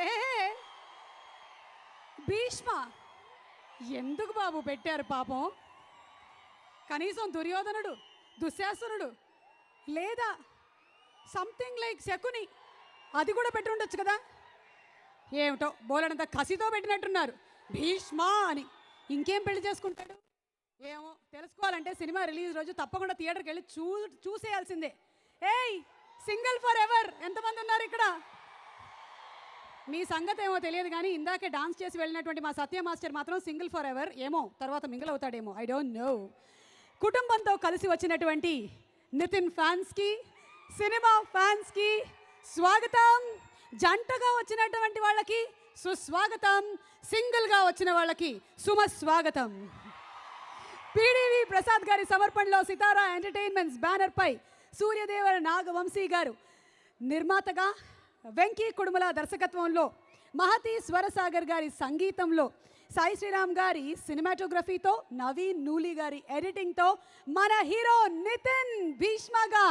ఏ భీష్మ ఎందుకు బాబు పెట్టారు పాపం? కనీసం దుర్యోధనుడు, దుశ్శాసనుడు లేదా సంథింగ్ లైక్ శకుని అది కూడా పెట్టి ఉండొచ్చు కదా. ఏమిటో బోలనంత కసితో పెట్టినట్టున్నారు భీష్మ అని. ఇంకేం పెళ్లి చేసుకుంటాడు ఏమో. తెలుసుకోవాలంటే సినిమా రిలీజ్ రోజు తప్పకుండా థియేటర్కి వెళ్ళి చూసేయాల్సిందే. ఏయ్ సింగిల్ ఫర్ ఎవర్ ఎంతమంది ఉన్నారు ఇక్కడ? మీ సంగతి ఏమో తెలియదు కానీ ఇందాకే డాన్స్ చేసి వెళ్ళినటువంటి మా సత్య మాస్టర్ మాత్రం సింగిల్ ఫర్ ఎవర్. ఏమో తర్వాత మింగిల్ అవుతాడేమో, ఐ డోంట్ నో. కుటుంబంతో కలిసి వచ్చినటువంటి నితిన్ ఫ్యాన్స్కి, సినిమా ఫ్యాన్స్కి స్వాగతం. జంటగా వచ్చినటువంటి వాళ్ళకి సుస్వాగతం, సింగిల్గా వచ్చిన వాళ్ళకి సుమస్వాగతం. పిడివి ప్రసాద్ గారి సమర్పణలో సితారా ఎంటర్టైన్మెంట్స్ బ్యానర్పై సూర్యదేవర నాగవంశీ గారు నిర్మాతగా, వెంకీ కుడుమల దర్శకత్వంలో, మహతి స్వరసాగర్ గారి సంగీతంలో, సాయి శ్రీరామ్ గారి సినిమాటోగ్రఫీతో, నవీన్ నూలి గారి ఎడిటింగ్తో మన హీరో నితిన్ భీష్మగా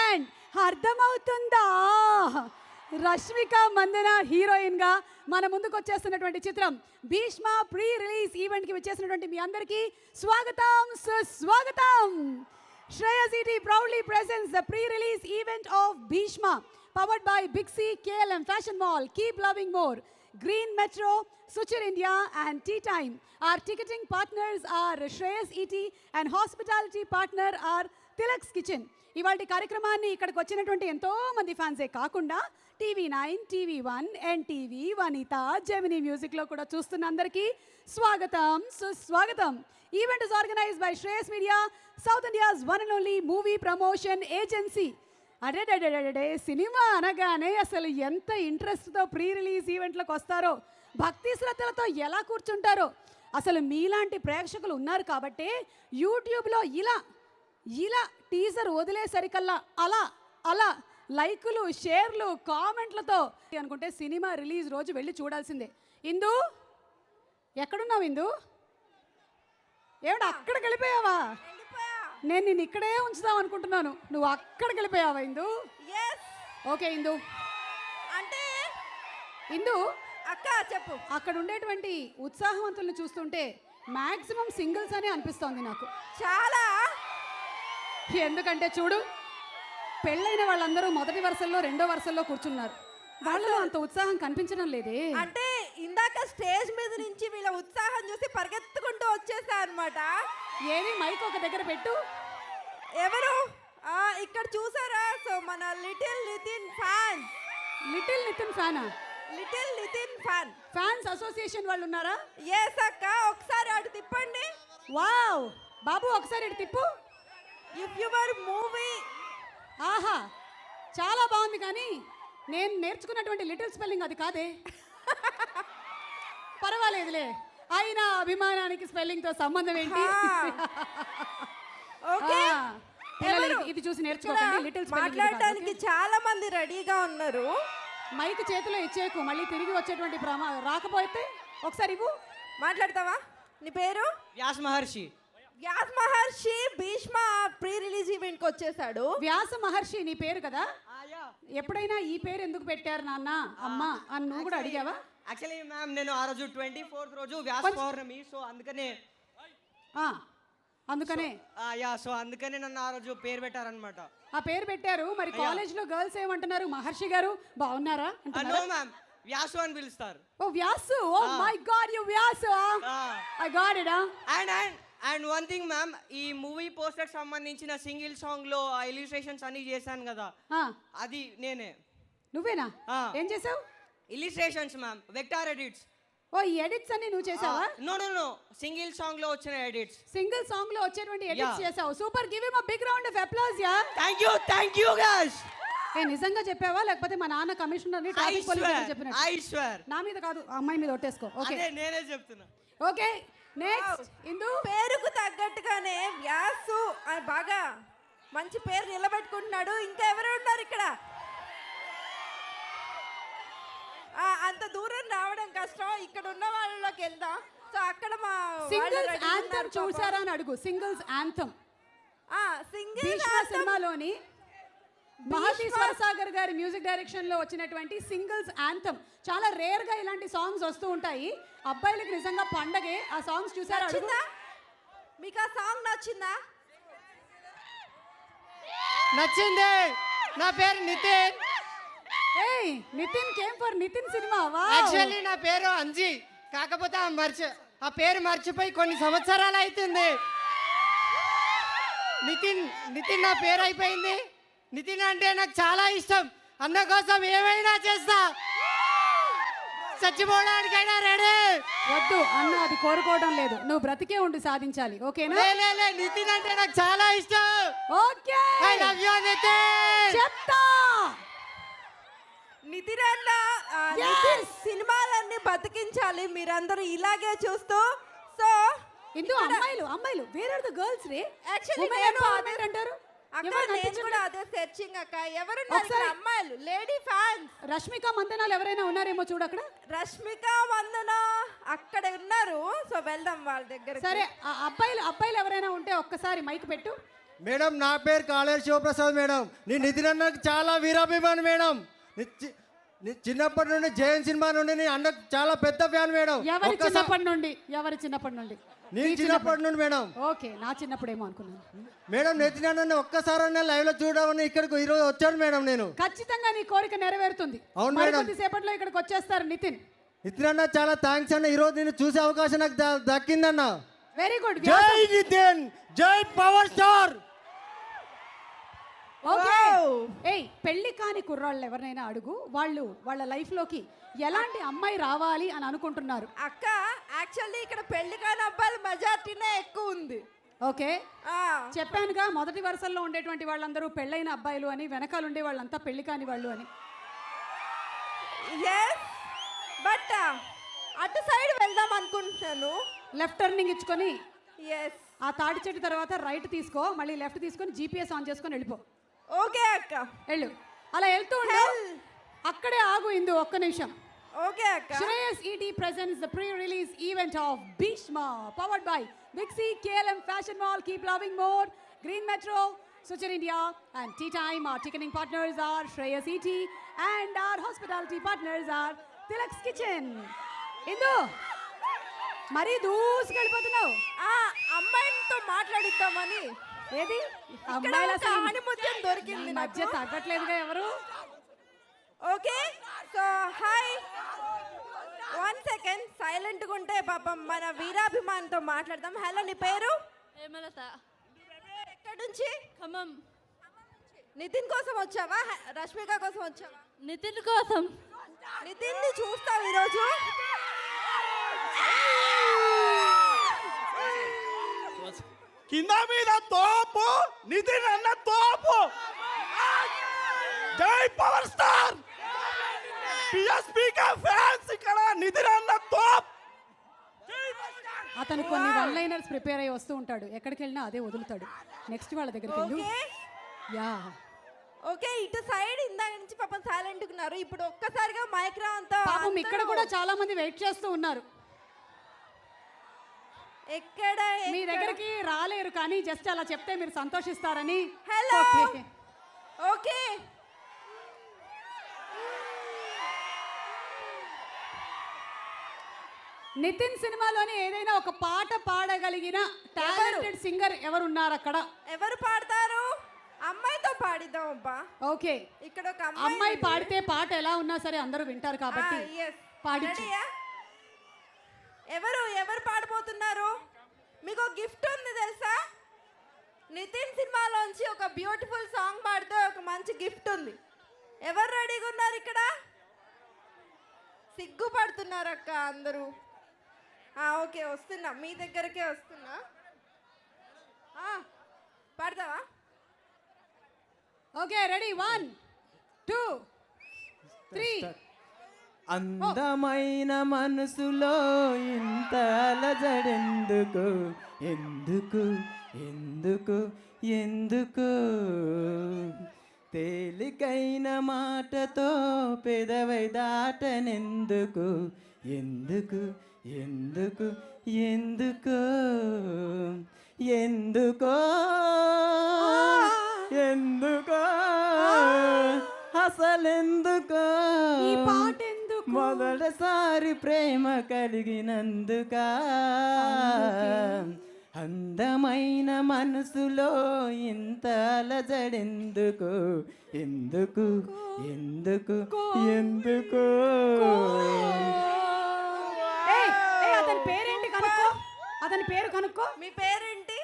అండ్ అర్థమవుతుందా రష్మిక మందన హీరోయిన్గా మన ముందుకు వచ్చేస్తున్నటువంటి చిత్రం భీష్మ ప్రీ రిలీజ్ ఈవెంట్కి వచ్చేసినటువంటి మీ అందరికీ స్వాగతం, సుస్వాగతం. Shreyas ET proudly presents the pre-release event of Bhishma, powered by Big C, KLM Fashion Mall, Keep Loving More, Green Metro, Suchir India and Tea Time. Our ticketing partners are Shreyas ET and hospitality partner are Tilak's Kitchen. ఇవాళ కార్యక్రమాన్ని ఇక్కడికి వచ్చినటువంటి ఎంతో మంది ఫ్యాన్సే కాకుండా TV9, TV1, NTV, వనిత, Gemini మ్యూజిక్లో కూడా చూస్తున్న అందరికీ స్వాగతం, సుస్వాగతం. Event is organised by Shreyas media, south India's one and only movie promotion agency. అడే సినిమా అనగానే అసలు ఎంత ఇంట్రెస్ట్తో ప్రీ రిలీజ్ ఈవెంట్లకు వస్తారో, భక్తి శ్రద్ధలతో ఎలా కూర్చుంటారో. అసలు మీలాంటి ప్రేక్షకులు ఉన్నారు కాబట్టే యూట్యూబ్లో ఇలా టీజర్ వదిలేసరికల్లా అలా లైకులు, షేర్లు, కామెంట్లతో అనుకుంటే సినిమా రిలీజ్ రోజు వెళ్ళి చూడాల్సిందే. ఇందు ఎక్కడున్నావు? ఇందు ఏమిటి అక్కడికి వెళ్ళిపోయావా? నేను నిన్ను ఇక్కడే ఉంచుదాం అనుకుంటున్నాను, నువ్వు అక్కడికి వెళ్ళిపోయావా ఇందు? ఓకే ఇందు, అంటే ఇందు అక్క చెప్పు. అక్కడ ఉండేటువంటి ఉత్సాహవంతులను చూస్తుంటే మ్యాక్సిమం సింగిల్స్ అని అనిపిస్తోంది నాకు చాలా. ఎందుకంటే చూడు, పెళ్ళైన వాళ్ళందరూ మొదటి వరుసల్లో, రెండో వరుసల్లో కూర్చున్నారు. వాళ్ళలో అంత ఉత్సాహం కనిపించడం లేదే. అంటే ఇందాక స్టేజ్ మీద నుంచి వీళ్ళ ఉత్సాహం చూసి పరిగెత్తుకుంటూ వచ్చేసా అనమాట. ఏది మైక్ ఒక దగ్గర పెట్టు. ఎవరు? ఇక్కడ చూసారా? సో మన little Nitin fan. Little Nitin ఫ్యానా? Little Nitin fan fans association వాళ్ళు ఉన్నారా? ఎస్ అక్క, ఒకసారి అటు తిప్పండి. వావ్ బాబు, ఒకసారి ఇటు తిప్పు. If your movie. ఆహా, చాలా బాగుంది, కానీ నేను నేర్చుకున్నటువంటి లిటిల్ స్పెల్లింగ్ అది కాదే. పర్వాలేదులే, అయినా అభిమానానికి స్పెల్లింగ్తో సంబంధం ఏంటి? ఓకే, ఇది చూసి నేర్చుకోకండి. లిటిల్ మాట్లాడడానికి చాలా మంది రెడీగా ఉన్నారు. మైక్ చేతిలో ఇచ్చేకు, మళ్ళీ తిరిగి వచ్చేటువంటి రాకపోతే ఒకసారి ఇవ్వు. మాట్లాడతావా? నీ పేరు? వ్యాస మహర్షి. వ్యాస మహర్షి భీష్మ ప్రీ రిలీజ్ ఈవెంట్కి వచ్చేసాడు. వ్యాస మహర్షి నీ పేరు కదా? ఎప్పుడైనా ఈ పేరు ఎందుకు పెట్టారు నాన్న, అమ్మ అని నువ్వు కూడా అడిగావా? యాక్చువల్లీ మ్యామ్, నేను ఆ రోజు 24th రోజు వ్యాస పౌర్ణమి, సో అందుకనే అందుకనే నన్ను ఆ రోజు పేరు పెట్టారనమాట. ఆ పేరు పెట్టారు. మరి కాలేజ్ లో గర్ల్స్ ఏమంటున్నారు? మహర్షి గారు బాగున్నారా? నో మ్యామ్, వ్యాసు అని పిలుస్తారు. Oh Vyasu, oh my god, you Vyasu. I got it. And one thing ma'am, ఈ మూవీ పోస్టర్ సంబంధించిన సింగిల్ సాంగ్ లో ఇలిస్ట్రేషన్స్ అన్ని చేశాను కదా, అది నేనే. నువ్వేనా? ఏం చేసావు? Illustrations ma'am, vector edits. Oh ఈ ఎడిట్స్ అన్ని నువ్వు చేసావా? నో, సింగిల్ సాంగ్ లో వచ్చిన ఎడిట్స్. సింగిల్ సాంగ్ లో వచ్చేటువంటి ఎడిట్స్ చేసావు. Super, give him a big round of applause యా. Thank you guys. ఏ నిజంగా చెప్పావా లేకపోతే మా నాన్న కమిషనర్ ని ట్రాఫిక్ పోలీస్ చెప్పినట్టు? I swear. నా మీద కాదు, అమ్మాయి మీద ఒట్టేసుకో. ఓకే, నేనే చెప్తున్నా. Okay, next Indu. పేరుకు తగ్గట్టుగానే వ్యాసు అని బాగా మంచి పేరు నిలబెట్టుకుంటున్నాడు. ఇంకా ఎవరు ఉన్నారు ఇక్కడ? అంత దూరం రావడం కష్టం, ఇక్కడ ఉన్న వాళ్ళలోకి వెళ్దాం. సో అక్కడ మా సింగిల్స్ యాంథమ్ చూసారా అని అడుగు. సింగిల్స్ యాంథమ్ సింగిల్స్ సినిమాలోని మహతి స్వరసాగర్ గారి మ్యూజిక్ డైరెక్షన్ లో వచ్చినటువంటి సింగిల్స్ యాంథమ్. చాలా రేర్ గా ఇలాంటి సాంగ్స్ వస్తూ ఉంటాయి. అబ్బాయిలకి నిజంగా పండగే. ఆ సాంగ్స్ చూసారా? నచ్చిందా మీకు? ఆ సాంగ్ నచ్చిందా? నచ్చింది. నా పేరు నితిన్. ఏయ్ Nitin came for Nitin cinema. Wow. Actually నా పేరు అంజీ, కాకపోతే ఆ పేరు మర్చిపోయి కొన్ని సంవత్సరాలు అవుతుంది. నితిన్ నితిన్ నా పేరు అయిపోయింది. నితిన్ అంటే నాకు చాలా ఇష్టం. అన్న కోసం ఏమైనా చేస్తా, చచ్చిపోవడానికైనా రెడీ. వద్దు అన్న, అది కోరుకోవడం లేదు. నువ్వు బ్రతికే ఉండి సాధించాలి. ఓకేనా? లే నితిన్ అంటే నాకు చాలా ఇష్టం. Okay, I love you Nitin. చెప్తా. నితిన్ అన్న నితిన్ సినిమాలన్నీ బతికించాలి మీరందరూ ఇలాగే చూస్తూ. సో ఇందు అమ్మాయిలు వేర్ ఆర్ ద గర్ల్స్ రే? యాక్చువల్లీ Women నేను empowerment అంటారు. అక్క ఎవరు నేను కనిపించట్లేదు? కూడా అదే సెర్చింగ్ అక్క. ఎవరున్నారు ఇక్కడ? ఒకసారి అమ్మాయిలు, లేడీ ఫ్యాన్స్. రష్మిక మందనాలు ఎవరైనా ఉన్నారేమో చూడు అక్కడ. రష్మిక వందన అక్కడ ఉన్నారు. సో వెళ్దాం వాళ్ళ దగ్గర. సరే, ఆ అబ్బాయిలు ఎవరైనా ఉంటే ఒక్కసారి మైక్ పెట్టు. మేడం నా పేరు కాళేరు శివప్రసాద్ మేడం. నేను నితిన్ అన్నకు చాలా వీరాభిమాని మేడం. చిన్నప్పటి నుండి జయన్ సినిమా నుండి నేను అన్నకు చాలా పెద్ద ఫ్యాన్ మేడం. ఎవరి చిన్నప్పటి నుండి? నేను చిన్నప్పటి నుండి మేడం. ఓకే, నా చిన్నప్పుడేమో అనుకున్నాను. మేడం నితిన్ అన్న ఒక్కసారి లైవ్ లో చూడమని ఇక్కడికి ఈరోజు వచ్చాను మేడం. నేను ఖచ్చితంగా నీ కోరిక నెరవేరుతుంది. అవును మేడం. కొద్దిసేపట్లో ఇక్కడికి వచ్చేస్తారు నితిన్. నితిన్ అన్న చాలా థ్యాంక్స్ అన్న. ఈరోజు నేను చూసే అవకాశం నాకు దక్కిందన్న. Very good. జై నితిన్, జై పవర్ స్టార్. ఓకే. ఏయ్, పెళ్లి కాని కుర్రాళ్ళు ఎవరినైనా అడుగు, వాళ్ళు వాళ్ళ లైఫ్ లోకి ఎలాంటి అమ్మాయి రావాలి అని అనుకుంటున్నారు. అక్క యాక్చువల్లీ ఇక్కడ పెళ్లి కాని అబ్బాయిల మెజార్టీనే ఎక్కువ ఉంది. ఓకే, చెప్పానుగా మొదటి వరుసల్లో ఉండేటువంటి వాళ్ళందరూ పెళ్ళైన అబ్బాయిలు అని, వెనకాల ఉండే వాళ్ళంతా పెళ్లి కాని వాళ్ళు అని. బట్ అటు సైడ్ వెళ్దాం అనుకుంటున్నాను. లెఫ్ట్ టర్నింగ్ ఇచ్చుకొని ఆ తాడి చెట్టు తర్వాత రైట్ తీసుకో, మళ్ళీ లెఫ్ట్ తీసుకొని జీపీఎస్ ఆన్ చేసుకొని వెళ్ళిపో. ఓకే అక్క, వెళ్ళు. అలా వెళ్తూ ఉండు, అక్కడే ఆగు ఇందు ఒక్క నిమిషం. ఓకే అక్క. Shreyas ET presents the pre-release event of Bhishma, powered by Big C, KLM Fashion Mall, Keep Loving More, Green Metro, Suchar India, and Tea Time. Our ticketing partners are Shreyas ET, and our hospitality partners are Tilak's Kitchen. ఇందు మరీ దూసుకెళ్ళిపోతున్నావు. అమ్మాయితో మాట్లాడిద్దామని. ఏది అమ్మాయిల ముత్యం దొరికింది. మధ్య తగ్గట్లేదుగా ఎవరు. Okay, so hi. 1 second silent గా ఉంటే పాపం మన వీరాభిమానితో మాట్లాడదాం. హలో, నీ పేరు? హేమలత. ఎక్కడి నుంచి? ఖమ్మం. నితిన్ కోసం వచ్చావా, రష్మిక కోసం వచ్చావా? నితిన్ కోసం. నితిన్ ని చూస్తావు ఈరోజు? కింద మీద తోపు, నితిన్ అన్న తోపు. జై పవర్ స్టార్. పిఎస్పీకే ఫ్యాన్స్ ఇక్కడ. నితిన్ అన్న తోప్. అతను కొన్ని వన్ లైనర్స్ ప్రిపేర్ అయ్యి వస్తూ ఉంటాడు. ఎక్కడికి వెళ్ళినా అదే వదులుతాడు. నెక్స్ట్ వాళ్ళ దగ్గరికి వెళ్ళు. యా ఓకే, ఇటు సైడ్ ఇందాక నుంచి పాపం సైలెంట్ ఉన్నారు. ఇప్పుడు ఒక్కసారిగా మైక్ రా అంతా. పాపం ఇక్కడ కూడా చాలా మంది వెయిట్ చేస్తూ ఉన్నారు. ఎక్కడ మీ దగ్గరికి రాలేరు, కానీ జస్ట్ అలా చెప్తే మీరు సంతోషిస్తారని. Hello, okay. నితిన్ సినిమాలోని ఏదైనా ఒక పాట పాడగలిగిన టాలెంటెడ్ సింగర్ ఎవరు ఉన్నారు అక్కడ? ఎవరు పాడతారు? అమ్మాయితో పాడిద్దాం అబ్బా. ఓకే, ఇక్కడ ఒక అమ్మాయి పాడితే పాట ఎలా ఉన్నా సరే అందరూ వింటారు కాబట్టి పాడించు. ఎవరు పాడబోతున్నారు? మీకు ఒక గిఫ్ట్ ఉంది తెలుసా? నితిన్ సినిమాలోంచి ఒక బ్యూటిఫుల్ సాంగ్ పాడితే ఒక మంచి గిఫ్ట్ ఉంది. ఎవరు రెడీగా ఉన్నారు ఇక్కడ? సిగ్గుపడుతున్నారు అక్క అందరూ. ఓకే, వస్తున్నా, మీ దగ్గరకే వస్తున్నా. పాడతావా? Okay, ready, 1 2 3. అందమైన మనసులో ఇంత అలజడెందుకు, ఎందుకు ఎందుకు ఎందుకు? తేలికైన మాటతో పెదవై దాటనెందుకు, ఎందుకు ఎందుకు ఎందుకు ఎందుకో? ఎందుకో అసలెందుకో ఈ పాట ఎందుకు? మొదటిసారి ప్రేమ కలిగినందుక అందమైన మనసులో ఇంత అలజడెందుకు ఎందుకు ఎందుకు ఎందుకు ఏయ్, ఏయ్, అతని పేరేంటి కనుక్కో, అతని పేరు కనుక్కో. మీ పేరేంటి?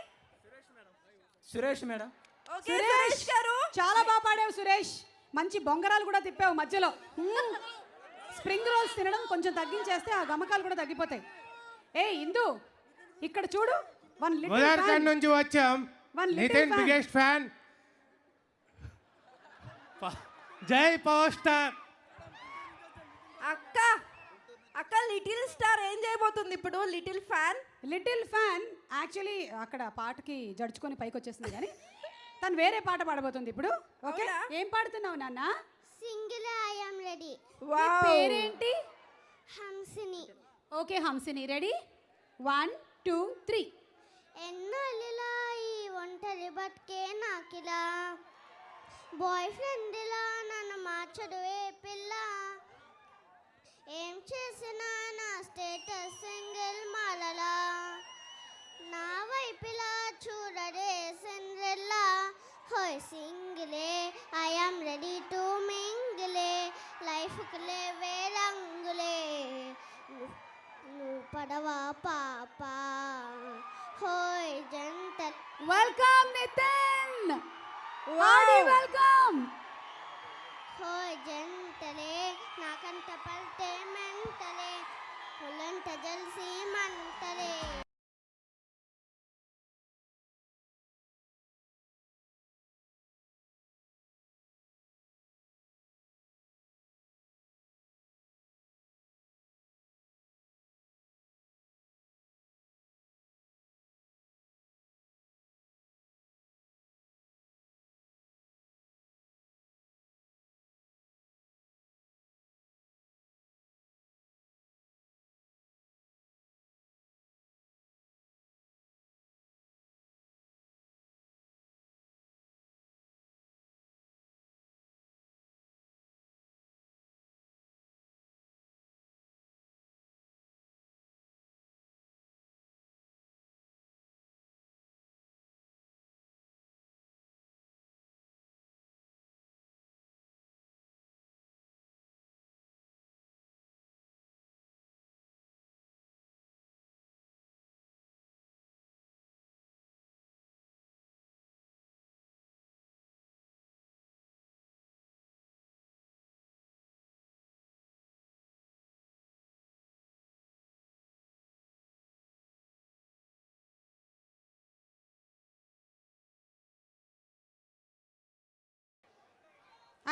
సురేష్ మేడం. ఓకే సురేష్ గారు. చాలా బాగా పాడావు సురేష్. మంచి బొంగరాలు కూడా తిప్పావు మధ్యలో. స్ప్రింగ్ రోల్స్ తినడం కొంచెం తగ్గించేస్తే ఆ గమకాలు కూడా తగ్గిపోతాయి. ఏ ఇందు, ఇక్కడ చూడు. ఉదార్ఖండ్ నుంచి వచ్చాం. Nitin biggest fan. జై పవర్ స్టార్. అక్క అక్క లిటిల్ స్టార్ ఏం చేయబోతుంది ఇప్పుడు? Little fan. Little fan actually అక్కడ పాటకి జడుచుకొని పైకి వచ్చేసింది కానీ తను వేరే పాట పాడబోతుంది ఇప్పుడు. ఓకే, అవునా? ఏం పాడుతున్నావు నాన్న? Single I am ready. నీ పేరేంటి? హంసిని. Okay Hamsini, ready? 1 2 3. ఎన్నెల్లిలా ఈ ఒంటరి బతికే నాకిలా, బాయ్ ఫ్రెండ్ ఇలా నన్ను మార్చడు ఏ పిల్ల, ఏం చేసినా నా స్టేటస్ సింగిల్ మాలలా, నా వైపులా చూడడే సిండ్రెల్లా, హోయ్ సింగిలే ఐ యామ్ రెడీ టు మింగిలే, లైఫ్కి లేవే రంగులే, నువ్వు పడవా పాపా, హోయ్ జంటల్. వెల్కమ్ నితిన్. వాడి వెల్కమ్. హోయ్ జంటలే నాకంట పల్టే మెంటలే, ఒళ్ళంట జల్సి మంటలే.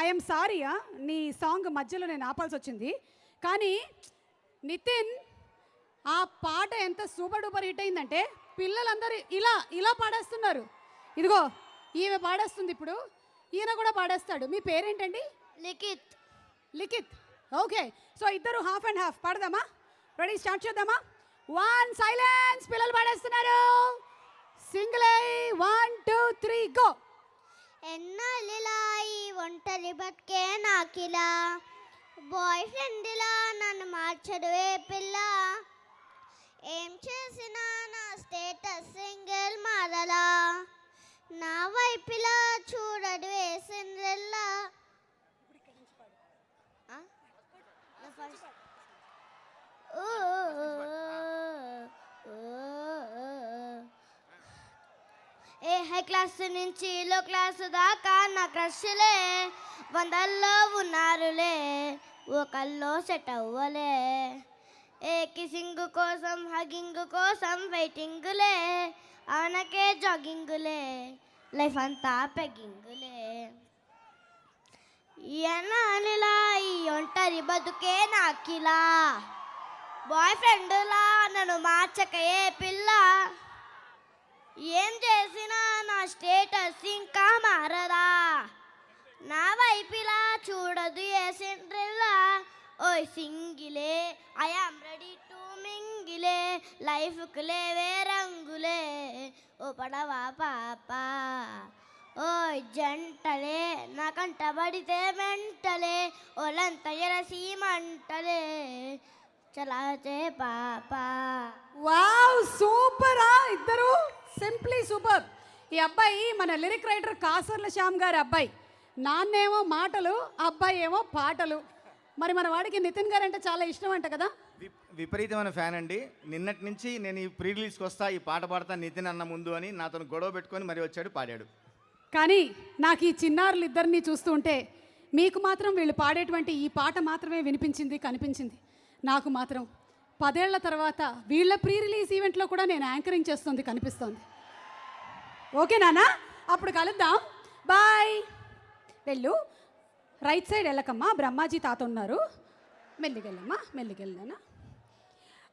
ఐఎమ్ సారీ, నీ సాంగ్ మధ్యలో నేను ఆపాల్సి వచ్చింది. కానీ నితిన్, ఆ పాట ఎంత సూపర్ డూపర్ హిట్ అయిందంటే పిల్లలందరూ ఇలా ఇలా పాడేస్తున్నారు. ఇదిగో ఈమె పాడేస్తుంది ఇప్పుడు, ఈయన కూడా పాడేస్తాడు. మీ పేరేంటండి? లిఖిత్. లిఖిత్. ఓకే, సో ఇద్దరు హాఫ్ అండ్ హాఫ్ పాడదామా? రెడీ, స్టార్ట్ చేద్దామా? 1 సైలెన్స్. పిల్లలు పాడేస్తున్నారు. Single 1 2 3 go. ఎన్నెల్లిలా ఈ ఒంటరి బతికే నాకిలా, బాయ్ ఫ్రెండ్ ఇలా నన్ను మార్చడు ఏ పిల్ల, ఏం చేసినా నా స్టేటస్ సింగిల్ మారలా, నా వైపులా చూడడు ఏ సిండ్రెల్లా. ఏ హై క్లాస్ నుంచి లో క్లాసు దాకా నా క్రష్లే వందల్లో ఉన్నారులే, ఒకల్లో సెట్ అవ్వలే, ఏ కిసింగ్ కోసం హగింగ్ కోసం వెయిటింగులే, ఆనకే జాగింగులే, లైఫ్ అంతా పెగ్గింగులే. ఎన్నానిలా ఈ ఒంటరి బతుకే నాకిలా, బాయ్ ఫ్రెండ్లా నన్ను మార్చకయే పిల్ల, ఏం చేసినా నా స్టేటస్ ఇంకా మారదా, నా వైపులా చూడదు ఏ సిండ్రెల్లా, ఓయ్ సింగిలే ఐ యామ్ రెడీ టు మింగిలే, లైఫ్కి లేవే రంగులే, ఓ పడవా పాపా, ఓయ్ జంటలే నా కంట పడితే మెంటలే ఒలంత ఎరసీమంటలే చలాచే పాపా. వావ్ సూపర్ ఇద్దరు సింప్లీ సూపర్. ఈ అబ్బాయి మన లిరిక్ రైటర్ కాసర్ల శ్యామ్ గారి అబ్బాయి. నాన్నేమో మాటలు, అబ్బాయి ఏమో పాటలు. మరి మన వాడికి నితిన్ గారు అంటే చాలా ఇష్టం అంట కదా? విపరీతమైన ఫ్యాన్ అండి. నిన్నటి నుంచి నేను ఈ ప్రీ రిలీజ్కి వస్తా, ఈ పాట పాడతా నితిన్ అన్న ముందు అని నాతో గొడవ పెట్టుకొని మరి వచ్చాడు, పాడాడు. కానీ నాకు ఈ చిన్నారులు ఇద్దరిని చూస్తూ ఉంటే మీకు మాత్రం వీళ్ళు పాడేటువంటి ఈ పాట మాత్రమే వినిపించింది, కనిపించింది. నాకు మాత్రం 10 ఏళ్ల తర్వాత వీళ్ళ ప్రీ రిలీజ్ ఈవెంట్లో కూడా నేను యాంకరింగ్ చేస్తుంది కనిపిస్తోంది. ఓకే నాన్న, అప్పుడు కలుద్దాం. బాయ్. వెళ్ళు, రైట్ సైడ్ వెళ్ళకమ్మా, బ్రహ్మాజీ తాత ఉన్నారు. మెల్లిగెళ్ళమ్మా, మెల్లిగెళ్ళనా.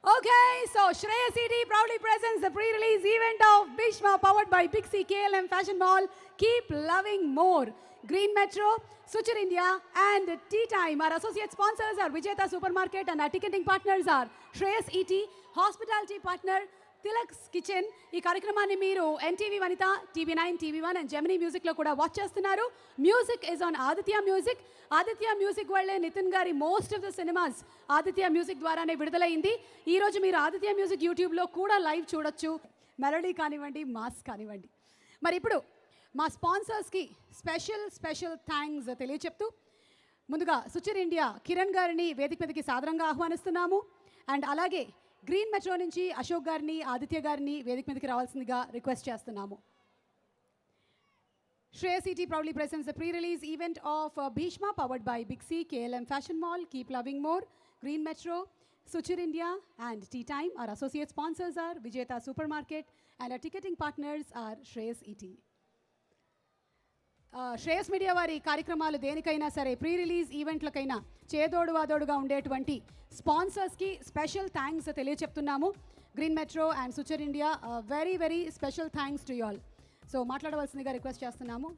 Okay, so Shreyas ET proudly presents the pre-release event of Bhishma powered by Big C KLM Fashion Mall. Keep loving more. Green Metro, Suchir India and Tea Time. Our associate sponsors are Vijayata Supermarket and our ticketing partners are Shreyas ET, hospitality partner Tilak's Kitchen. ఈ కార్యక్రమాన్ని మీరు NTV Vanitha, TV9, TV1 and Gemini మ్యూజిక్లో కూడా watch చేస్తున్నారు. Music is on Aditya music. Aditya music వల్లే నితిన్ గారి most of the cinemas Aditya music ద్వారానే విడుదలైంది. ఈరోజు మీరు ఆదిత్య మ్యూజిక్ యూట్యూబ్లో కూడా లైవ్ చూడొచ్చు. మెలోడీ కానివ్వండి, మాస్ కానివ్వండి. మరి ఇప్పుడు మా స్పాన్సర్స్కి స్పెషల్ థ్యాంక్స్ తెలియచెప్తూ ముందుగా సుచిర్ ఇండియా కిరణ్ గారిని వేదిక మీదకి సాదరంగా ఆహ్వానిస్తున్నాము. అండ్ అలాగే గ్రీన్ మెట్రో నుంచి అశోక్ గారిని, ఆదిత్య గారిని వేదిక మీదకి రావాల్సిందిగా రిక్వెస్ట్ చేస్తున్నాము. Shreyas ET proudly presents the pre-release event of Bhishma powered by Big C KLM Fashion Mall. Keep loving more. Green Metro, Suchir India and Tea Time. Our associate sponsors are Vijayata Supermarket and our ticketing partners are Shreyas ET. Shreyas media వారి కార్యక్రమాలు దేనికైనా సరే, pre release ఈవెంట్లకైనా చేదోడు వాదోడుగా ఉండేటువంటి స్పాన్సర్స్కి special thanks తెలియచెప్తున్నాము. Green metro and సుచర్ India, very special thanks to you all. So మాట్లాడవలసిందిగా రిక్వెస్ట్ చేస్తున్నాము.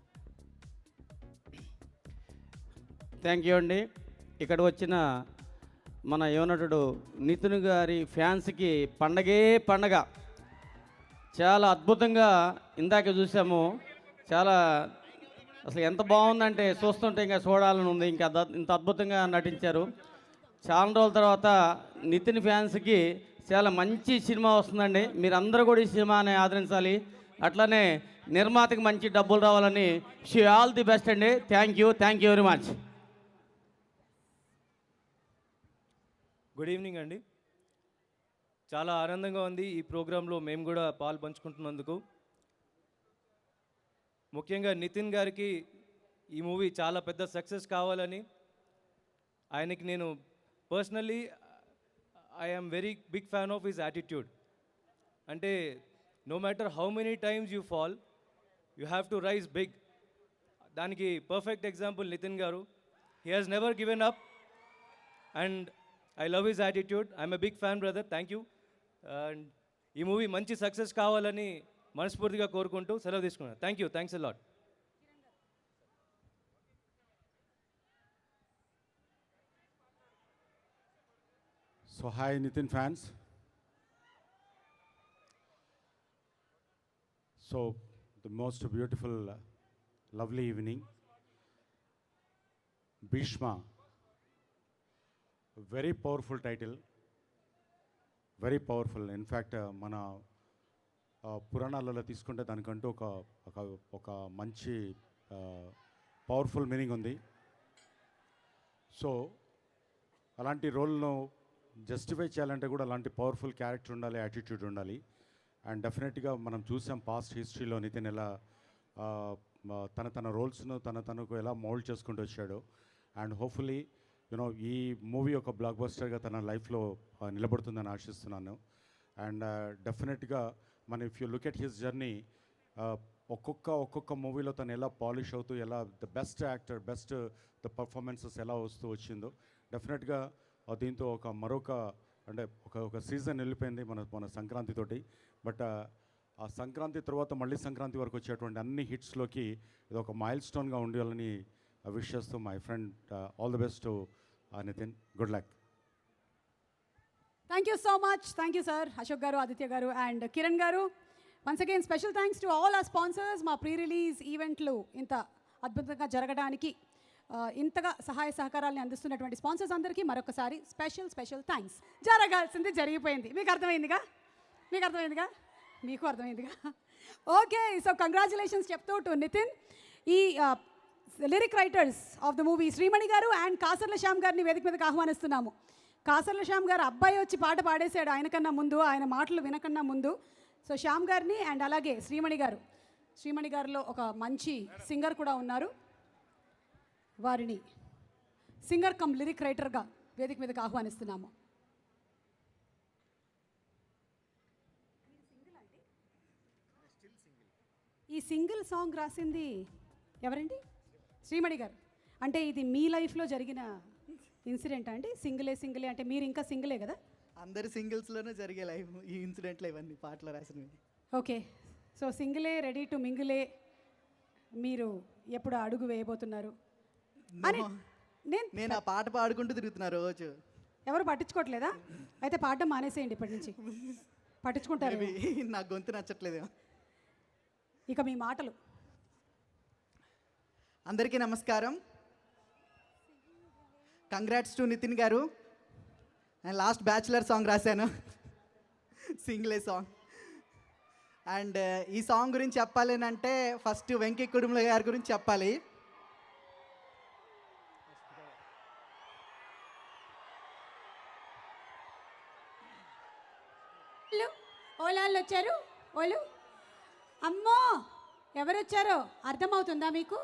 థ్యాంక్ యూ అండి. ఇక్కడ వచ్చిన మన యువనటుడు నితిన్ గారి ఫ్యాన్స్కి పండగే పండగ. చాలా అద్భుతంగా ఇందాక చూసాము. చాలా అసలు ఎంత బాగుందంటే చూస్తుంటే ఇంకా చూడాలని ఉంది. ఇంకా ఇంత అద్భుతంగా నటించారు. చాలా రోజుల తర్వాత నితిన్ ఫ్యాన్స్కి చాలా మంచి సినిమా వస్తుందండి. మీరందరూ కూడా ఈ సినిమాని ఆదరించాలి. అట్లనే నిర్మాతకి మంచి డబ్బులు రావాలని షీ ఆల్ ది బెస్ట్ అండి. Thank you very much. Good evening అండి. చాలా ఆనందంగా ఉంది ఈ ప్రోగ్రాంలో మేము కూడా పాలు పంచుకుంటున్నందుకు. ముఖ్యంగా నితిన్ గారికి ఈ మూవీ చాలా పెద్ద సక్సెస్ కావాలని, ఆయనకి నేను personally I am very big fan of his attitude. అంటే no matter how many times you fall, you have to rise big. దానికి perfect example Nitin garu. He has never given up and I love his attitude. I'm a big fan brother. Thank you. And ఈ movie మంచి success కావాలని మనస్ఫూర్తిగా కోరుకుంటూ సెలవు తీసుకున్నాను. Thank you. Thanks a lot. So hi Nitin fans. So the most beautiful, lovely evening. Bhishma, very powerful title. Very powerful. In fact, మన పురాణాలలో తీసుకుంటే దానికంటూ ఒక మంచి పవర్ఫుల్ మీనింగ్ ఉంది. సో అలాంటి రోల్ను జస్టిఫై చేయాలంటే కూడా అలాంటి పవర్ఫుల్ క్యారెక్టర్ ఉండాలి, యాటిట్యూడ్ ఉండాలి. అండ్ డెఫినెట్గా మనం చూసాం పాస్ట్ హిస్టరీలో నితిన్ ఎలా తన రోల్స్ను తనకు ఎలా మోల్డ్ చేసుకుంటూ వచ్చాడు. అండ్ హోప్ఫుల్లీ యూనో ఈ మూవీ ఒక బ్లాక్ బస్టర్గా తన లైఫ్లో నిలబడుతుందని ఆశిస్తున్నాను. అండ్ డెఫినెట్గా మన if you look at his journey, ఒక్కొక్క మూవీలో తను ఎలా పాలిష్ అవుతూ, ఎలా the best actor, best the performances ఎలా వస్తూ వచ్చిందో, డెఫినెట్గా దీంతో మరొక అంటే ఒక సీజన్ వెళ్ళిపోయింది మన సంక్రాంతితోటి. బట్ ఆ సంక్రాంతి తర్వాత మళ్ళీ సంక్రాంతి వరకు వచ్చేటువంటి అన్ని హిట్స్లోకి ఇది ఒక మైల్ స్టోన్గా ఉండాలని విష్ చేస్తూ my friend all the best to Nitin. Good luck. Thank you so much. Thank you sir. Ashok గారు, ఆదిత్య గారు అండ్ కిరణ్ గారు, once again special thanks to all our sponsors. మా ప్రీ రిలీజ్ ఈవెంట్లు ఇంత అద్భుతంగా జరగడానికి ఇంతగా సహాయ సహకారాలను అందిస్తున్నటువంటి స్పాన్సర్స్ అందరికీ మరొకసారి స్పెషల్ థ్యాంక్స్. జరగాల్సింది జరిగిపోయింది. మీకు అర్థమైందిగా? మీకు అర్థమైందిగా? ఓకే, సో కంగ్రాచులేషన్స్ చెప్తూ టు నితిన్. ఈ lyric writers of the movie Shreemani గారు అండ్ కాసర్ల శ్యామ్ గారిని వేదిక మీదకి ఆహ్వానిస్తున్నాము. కాసర్ల శ్యామ్ గారు అబ్బాయి వచ్చి పాట పాడేశాడు ఆయనకన్నా ముందు, ఆయన మాటలు వినకన్నా ముందు. సో శ్యామ్ గారిని అండ్ అలాగే శ్రీమణి గారిలో ఒక మంచి సింగర్ కూడా ఉన్నారు, వారిని సింగర్ కమ్ లిరిక్ రైటర్గా వేదిక మీదకి ఆహ్వానిస్తున్నాము. ఈ సింగిల్ సాంగ్ రాసింది ఎవరండి? శ్రీమణి గారు. అంటే ఇది మీ లైఫ్లో జరిగిన ఇన్సిడెంట్ అండి? సింగిలే అంటే మీరు ఇంకా సింగిలే కదా? అందరి సింగిల్స్లోనే జరిగే లైఫ్ ఈ ఇన్సిడెంట్లు ఇవన్నీ పాటలు రాసినవి. ఓకే, సో సింగిలే రెడీ టు మింగిలే మీరు ఎప్పుడు అడుగు వేయబోతున్నారు అని నేను ఆ పాట పాడుకుంటూ తిరుగుతున్నా రోజు. ఎవరు పట్టించుకోవట్లేదా? అయితే పాడడం మానేసేయండి ఇప్పటి నుంచి. పట్టించుకుంటారు. నా గొంతు నచ్చట్లేదు. ఇక మీ మాటలు. అందరికీ నమస్కారం. కంగ్రాట్స్ టు నితిన్ గారు. నేను లాస్ట్ బ్యాచులర్ సాంగ్ రాశాను, సింగిలే సాంగ్. అండ్ ఈ సాంగ్ గురించి చెప్పాలి అంటే ఫస్ట్ వెంకీ కుడుముల గారి గురించి చెప్పాలి. ఓలాళ్ళు వచ్చారు. ఓలు అమ్మో, ఎవరు వచ్చారో అర్థమవుతుందా మీకు?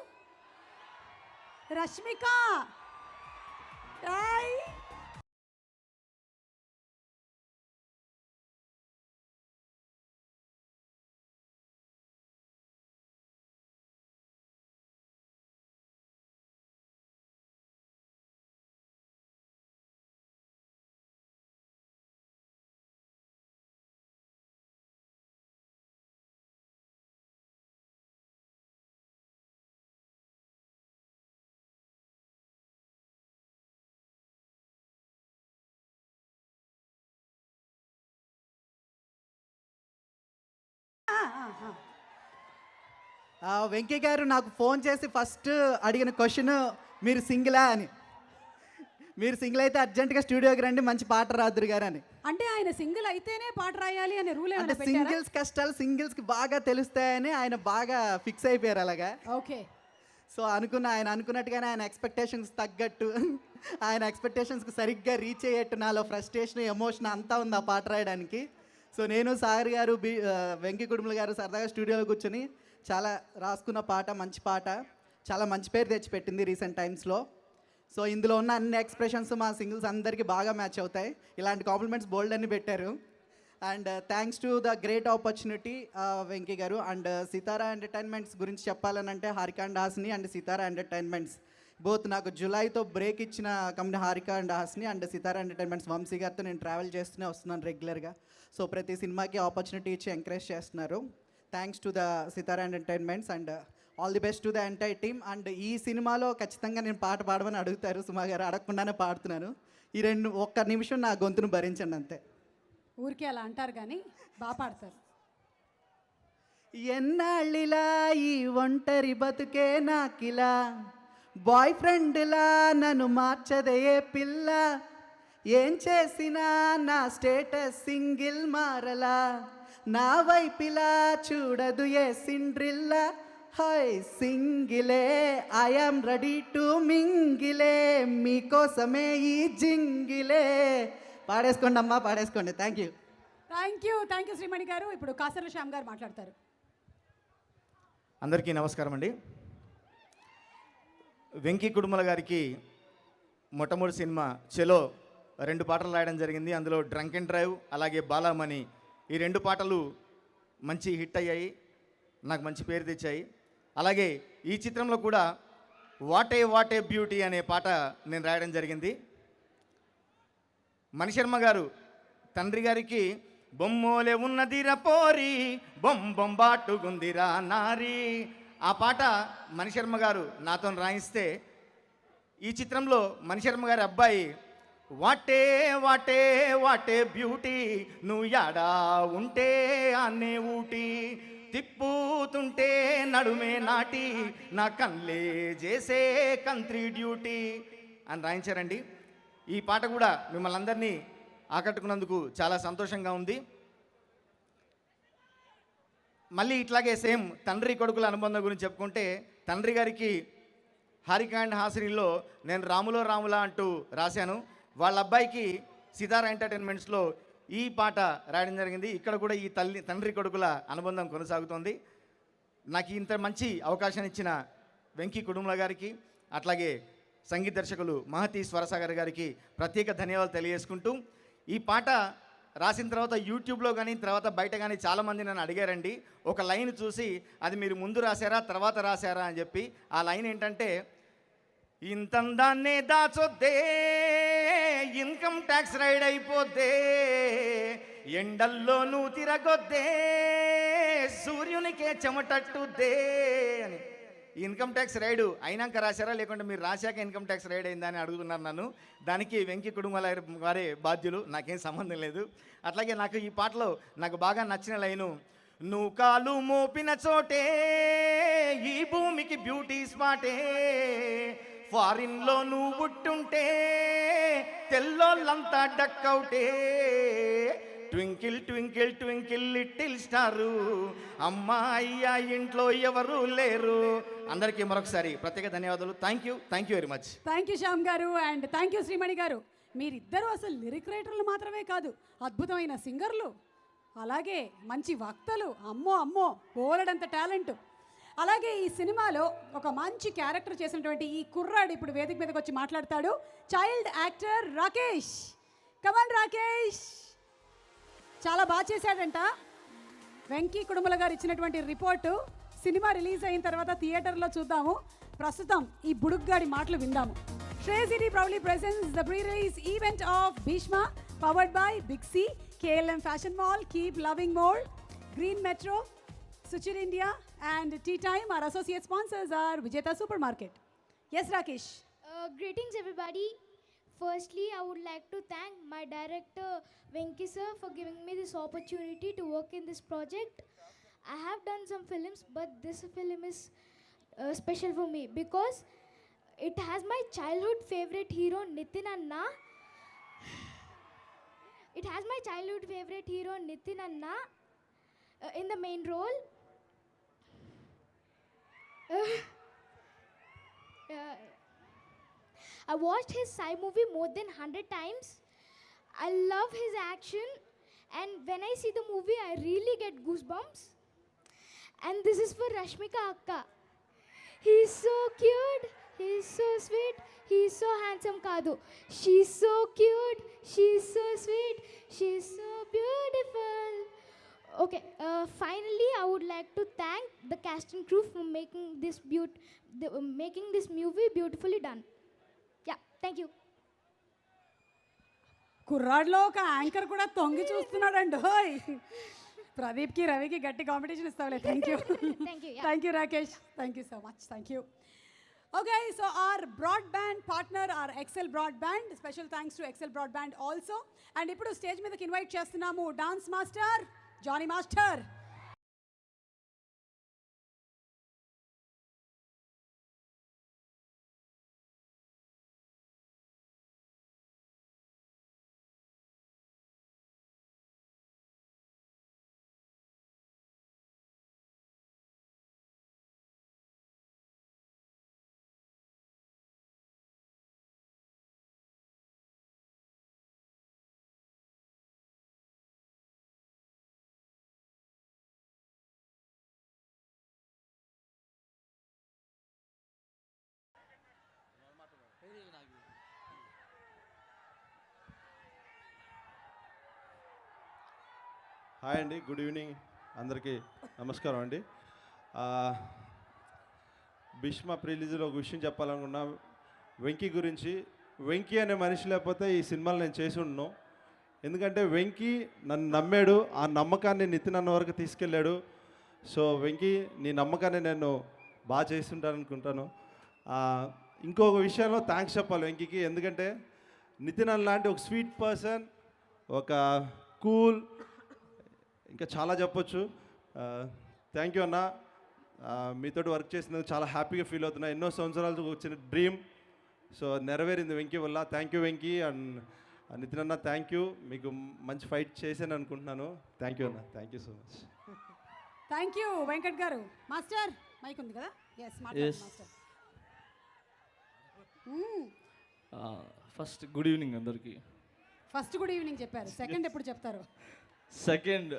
రష్మిక. వెంకీ గారు నాకు ఫోన్ చేసి ఫస్ట్ అడిగిన క్వశ్చన్, మీరు సింగిలా అని. మీరు సింగిల్ అయితే అర్జెంటుగా స్టూడియోకి రండి, మంచి పాట రాదురు గారు అని. అంటే ఆయన సింగిల్ అయితేనే పాట రాయాలి అనే రూల్ అంటే సింగిల్స్ కష్టాలు సింగిల్స్కి బాగా తెలుస్తాయని ఆయన బాగా ఫిక్స్ అయిపోయారు అలాగా. ఓకే, సో ఆయన అనుకున్నట్టుగానే ఆయన ఎక్స్పెక్టేషన్స్ తగ్గట్టు, ఆయన ఎక్స్పెక్టేషన్స్కి సరిగ్గా రీచ్ అయ్యేట్టు నాలో ఫ్రస్ట్రేషన్ ఎమోషన్ అంతా ఉంది ఆ పాట రాయడానికి. సో నేను సాగర్ గారు వెంకీ కుడుముల గారు సరదాగా స్టూడియోలో కూర్చొని చాలా రాసుకున్న పాట, మంచి పాట, చాలా మంచి పేరు తెచ్చిపెట్టింది రీసెంట్ టైమ్స్లో. సో ఇందులో ఉన్న అన్ని ఎక్స్ప్రెషన్స్ మా సింగిల్స్ అందరికీ బాగా మ్యాచ్ అవుతాయి. ఇలాంటి కాంప్లిమెంట్స్ బోల్డ్ అన్ని పెట్టారు. And thanks to the great opportunity Venky garu. And Sitara entertainments గురించి చెప్పాలనంటే Harika and Hasini and Sitara entertainments both నాకు జూలైతో బ్రేక్ ఇచ్చిన company Harika and Hasini and Sitara entertainments Vamsi గారితో నేను ట్రావెల్ చేస్తూనే వస్తున్నాను రెగ్యులర్గా. సో ప్రతి సినిమాకి ఆపర్చునిటీ ఇచ్చి ఎంకరేజ్ చేస్తున్నారు. Thanks to the Sitara entertainments and all the best to the entire team. And ఈ సినిమాలో ఖచ్చితంగా నేను పాట పాడమని అడుగుతారు సుమా గారు, అడగకుండానే పాడుతున్నాను. ఈ ఒక్క నిమిషం నా గొంతును భరించండి అంతే. ఊరికే అలా అంటారు కానీ బాగా పాడతారు. ఎన్నాళ్ళిలా ఈ ఒంటరి బతుకే నాకిలా, బాయ్ ఫ్రెండ్లా నన్ను మార్చదే పిల్ల, ఏం చేసినా నా స్టేటస్ సింగిల్ మారలా, నా వైపిలా చూడదు ఏ సిండ్రిల్లా, హై సింగిలే ఐఎమ్ రెడీ టు మింగిలే, మీకోసమే ఈ జింగిలే. పాడేసుకోండి అమ్మా, పాడేసుకోండి. Thank you. Thank you Sreemani garu. ఇప్పుడు కాసర్ల శ్యామ్ గారు మాట్లాడతారు. అందరికీ నమస్కారం అండి. వెంకీ కుడుమల గారికి మొట్టమొదటి సినిమా చెలో 2 పాటలు రాయడం జరిగింది. అందులో డ్రంక్ అండ్ డ్రైవ్ అలాగే బాలామణి ఈ 2 పాటలు మంచి హిట్ అయ్యాయి, నాకు మంచి పేరు తెచ్చాయి. అలాగే ఈ చిత్రంలో కూడా వాట్ ఏ బ్యూటీ అనే పాట నేను రాయడం జరిగింది. మణిశర్మ గారు తండ్రి గారికి బొమ్మోలే ఉన్నదిరా పోరి బొంబాటుగుందిరా నారి ఆ పాట మణిశర్మ గారు నాతో రాయిస్తే ఈ చిత్రంలో మణిశర్మ గారి అబ్బాయి వాటే వాటే వాటే బ్యూటీ నువ్వు యాడా ఉంటే అన్నే ఊటి తిప్పుతుంటే నడుమే నాటి నా కన్లే చేసే కంత్రి డ్యూటీ అని రాయించారండి. ఈ పాట కూడా మిమ్మల్ని అందరినీ ఆకట్టుకున్నందుకు చాలా సంతోషంగా ఉంది. మళ్ళీ ఇట్లాగే సేమ్ తండ్రి కొడుకుల అనుబంధం గురించి చెప్పుకుంటే, తండ్రి గారికి హారిక అండ్ హాసినిలో నేను రాములో రాములా అంటూ రాశాను. వాళ్ళ అబ్బాయికి సితారా ఎంటర్టైన్మెంట్స్లో ఈ పాట రాయడం జరిగింది. ఇక్కడ కూడా ఈ తండ్రి కొడుకుల అనుబంధం కొనసాగుతోంది. నాకు ఇంత మంచి అవకాశాన్ని ఇచ్చిన వెంకీ కుటుంబ గారికి, అట్లాగే సంగీత దర్శకులు మహతి స్వరసాగర్ గారికి ప్రత్యేక ధన్యవాదాలు తెలియజేసుకుంటూ, ఈ పాట రాసిన తర్వాత యూట్యూబ్లో కానీ తర్వాత బయట కానీ చాలామంది నన్ను అడిగారండి, ఒక లైన్ చూసి అది మీరు ముందు రాశారా తర్వాత రాశారా అని చెప్పి. ఆ లైన్ ఏంటంటే, ఇంతందాన్నే దాచొద్దే ఇన్కమ్ ట్యాక్స్ రైడ్ అయిపోద్దే, ఎండల్లో నువ్వు తిరగొద్దే సూర్యునికే చెమటట్టుద్దే అని. ఇన్కమ్ ట్యాక్స్ రైడు అయినాక రాశారా లేకుంటే మీరు రాశాక ఇన్కమ్ ట్యాక్స్ రైడ్ అయిందా అని అడుగుతున్నారు నన్ను. దానికి వెంకీ కుటుంబాల వారే బాధ్యులు, నాకేం సంబంధం లేదు. అట్లాగే నాకు ఈ పాటలో నాకు బాగా నచ్చిన లైను, నువ్వు కాలు మోపిన చోటే ఈ భూమికి బ్యూటీ స్పాటే, ఫారిన్లో నువ్వు పుట్టుంటే తెల్లోళ్ళంతా డక్కౌటే, twinkle twinkle twinkle little star, అమ్మాయ్యా ఇంట్లో ఎవరు లేరు. అందరికీ మరొకసారి ప్రత్యేక ధన్యవాదాలు. Thank you very much. Thank you Shyam garu and thank you Sreemani గారు. మీరిద్దరూ అసలు లిరిక్ రైటర్లు మాత్రమే కాదు, అద్భుతమైన సింగర్లు, అలాగే మంచి వక్తలు. అమ్మో అమ్మో బోలెడంత టాలెంట్. అలాగే ఈ సినిమాలో ఒక మంచి క్యారెక్టర్ చేసినటువంటి ఈ కుర్రాడు ఇప్పుడు వేదిక మీదకి వచ్చి మాట్లాడతాడు. Child actor Rakesh. Come on Rakesh. చాలా బాగా చేశాడంట. వెంకీ కుడుమల గారు ఇచ్చినటువంటి రిపోర్టు సినిమా రిలీజ్ అయిన తర్వాత థియేటర్లో చూద్దాము. ప్రస్తుతం ఈ బుడుగ్గాడి మాటలు విందాము. Shrey City proudly presents the pre-release event of Bhishma, powered by Big C, KLM Fashion Mall, Keep Loving More, Green Metro, Suchir India, and Tea Time. Our associate sponsors are Vijeta Supermarket. Yes, Rakesh. Greetings, everybody. Firstly, I would like to thank my director Venki sir for giving me this opportunity to work in this project. I have done some films, but this film is special for me because it has my childhood favorite hero Nitin Anna. It has my childhood favorite hero Nitin Anna in the main role. I watched his Sai movie more than 100 times. I love his action, and when I see the movie, I really get goosebumps. And this is for Rashmika Akka. He's so cute, he's so sweet, he's so handsome Kadu. She's so cute, she's so sweet, she's so beautiful. Okay, finally, I would like to thank the cast and crew for making this movie beautifully done. Yeah, thank you. కుర్రాడ్లో ఒక anchor కూడా తొంగి చూస్తున్నాడండి. హోయ్, ప్రదీప్కి రవికి గట్టి competition ఇస్తావులే. Thank you. Thank you. Yeah. Thank you Rakesh. Thank you so much. Thank you. Okay, so our broadband partner our Excel broadband. Special thanks to Excel broadband also. And ఇప్పుడు stage మీదకి invite చేస్తున్నాము dance master Jani master. Hi అండి, good evening అందరికీ నమస్కారం అండి. భీష్మ ప్రిలీజ్లో ఒక విషయం చెప్పాలనుకున్నా వెంకీ గురించి. వెంకీ అనే మనిషి లేకపోతే ఈ సినిమాలు నేను చేసి ఉన్నాను. ఎందుకంటే వెంకీ నన్ను నమ్మాడు, ఆ నమ్మకాన్ని నితిన్ అన్న వరకు తీసుకెళ్ళాడు. సో వెంకీ, నీ నమ్మకాన్ని నేను బాగా చేస్తుంటాను అనుకుంటాను. ఇంకొక విషయంలో థ్యాంక్స్ చెప్పాలి వెంకీకి. ఎందుకంటే నితిన్ అన్న లాంటి ఒక స్వీట్ పర్సన్, ఒక కూల్, ఇంకా చాలా చెప్పొచ్చు. థ్యాంక్ యూ అన్న. మీతోటి వర్క్ చేసినందుకు చాలా హ్యాపీగా ఫీల్ అవుతున్నా. ఎన్నో సంవత్సరాలతో వచ్చిన డ్రీమ్ సో నెరవేరింది వెంకీ వల్ల. Thank you Venky. And Nitin అన్న థ్యాంక్ యూ. మీకు మంచి ఫైట్ చేశాను అనుకుంటున్నాను. థ్యాంక్ యూ అన్న. Thank you so much. Thank you Venkat గారు. మాస్టర్ మైక్ ఉంది కదా? Yes master. First good evening అందరికీ. ఫస్ట్ గుడ్ ఈవినింగ్ చెప్పారు, సెకండ్ ఎప్పుడు చెప్తారు? సెకండ్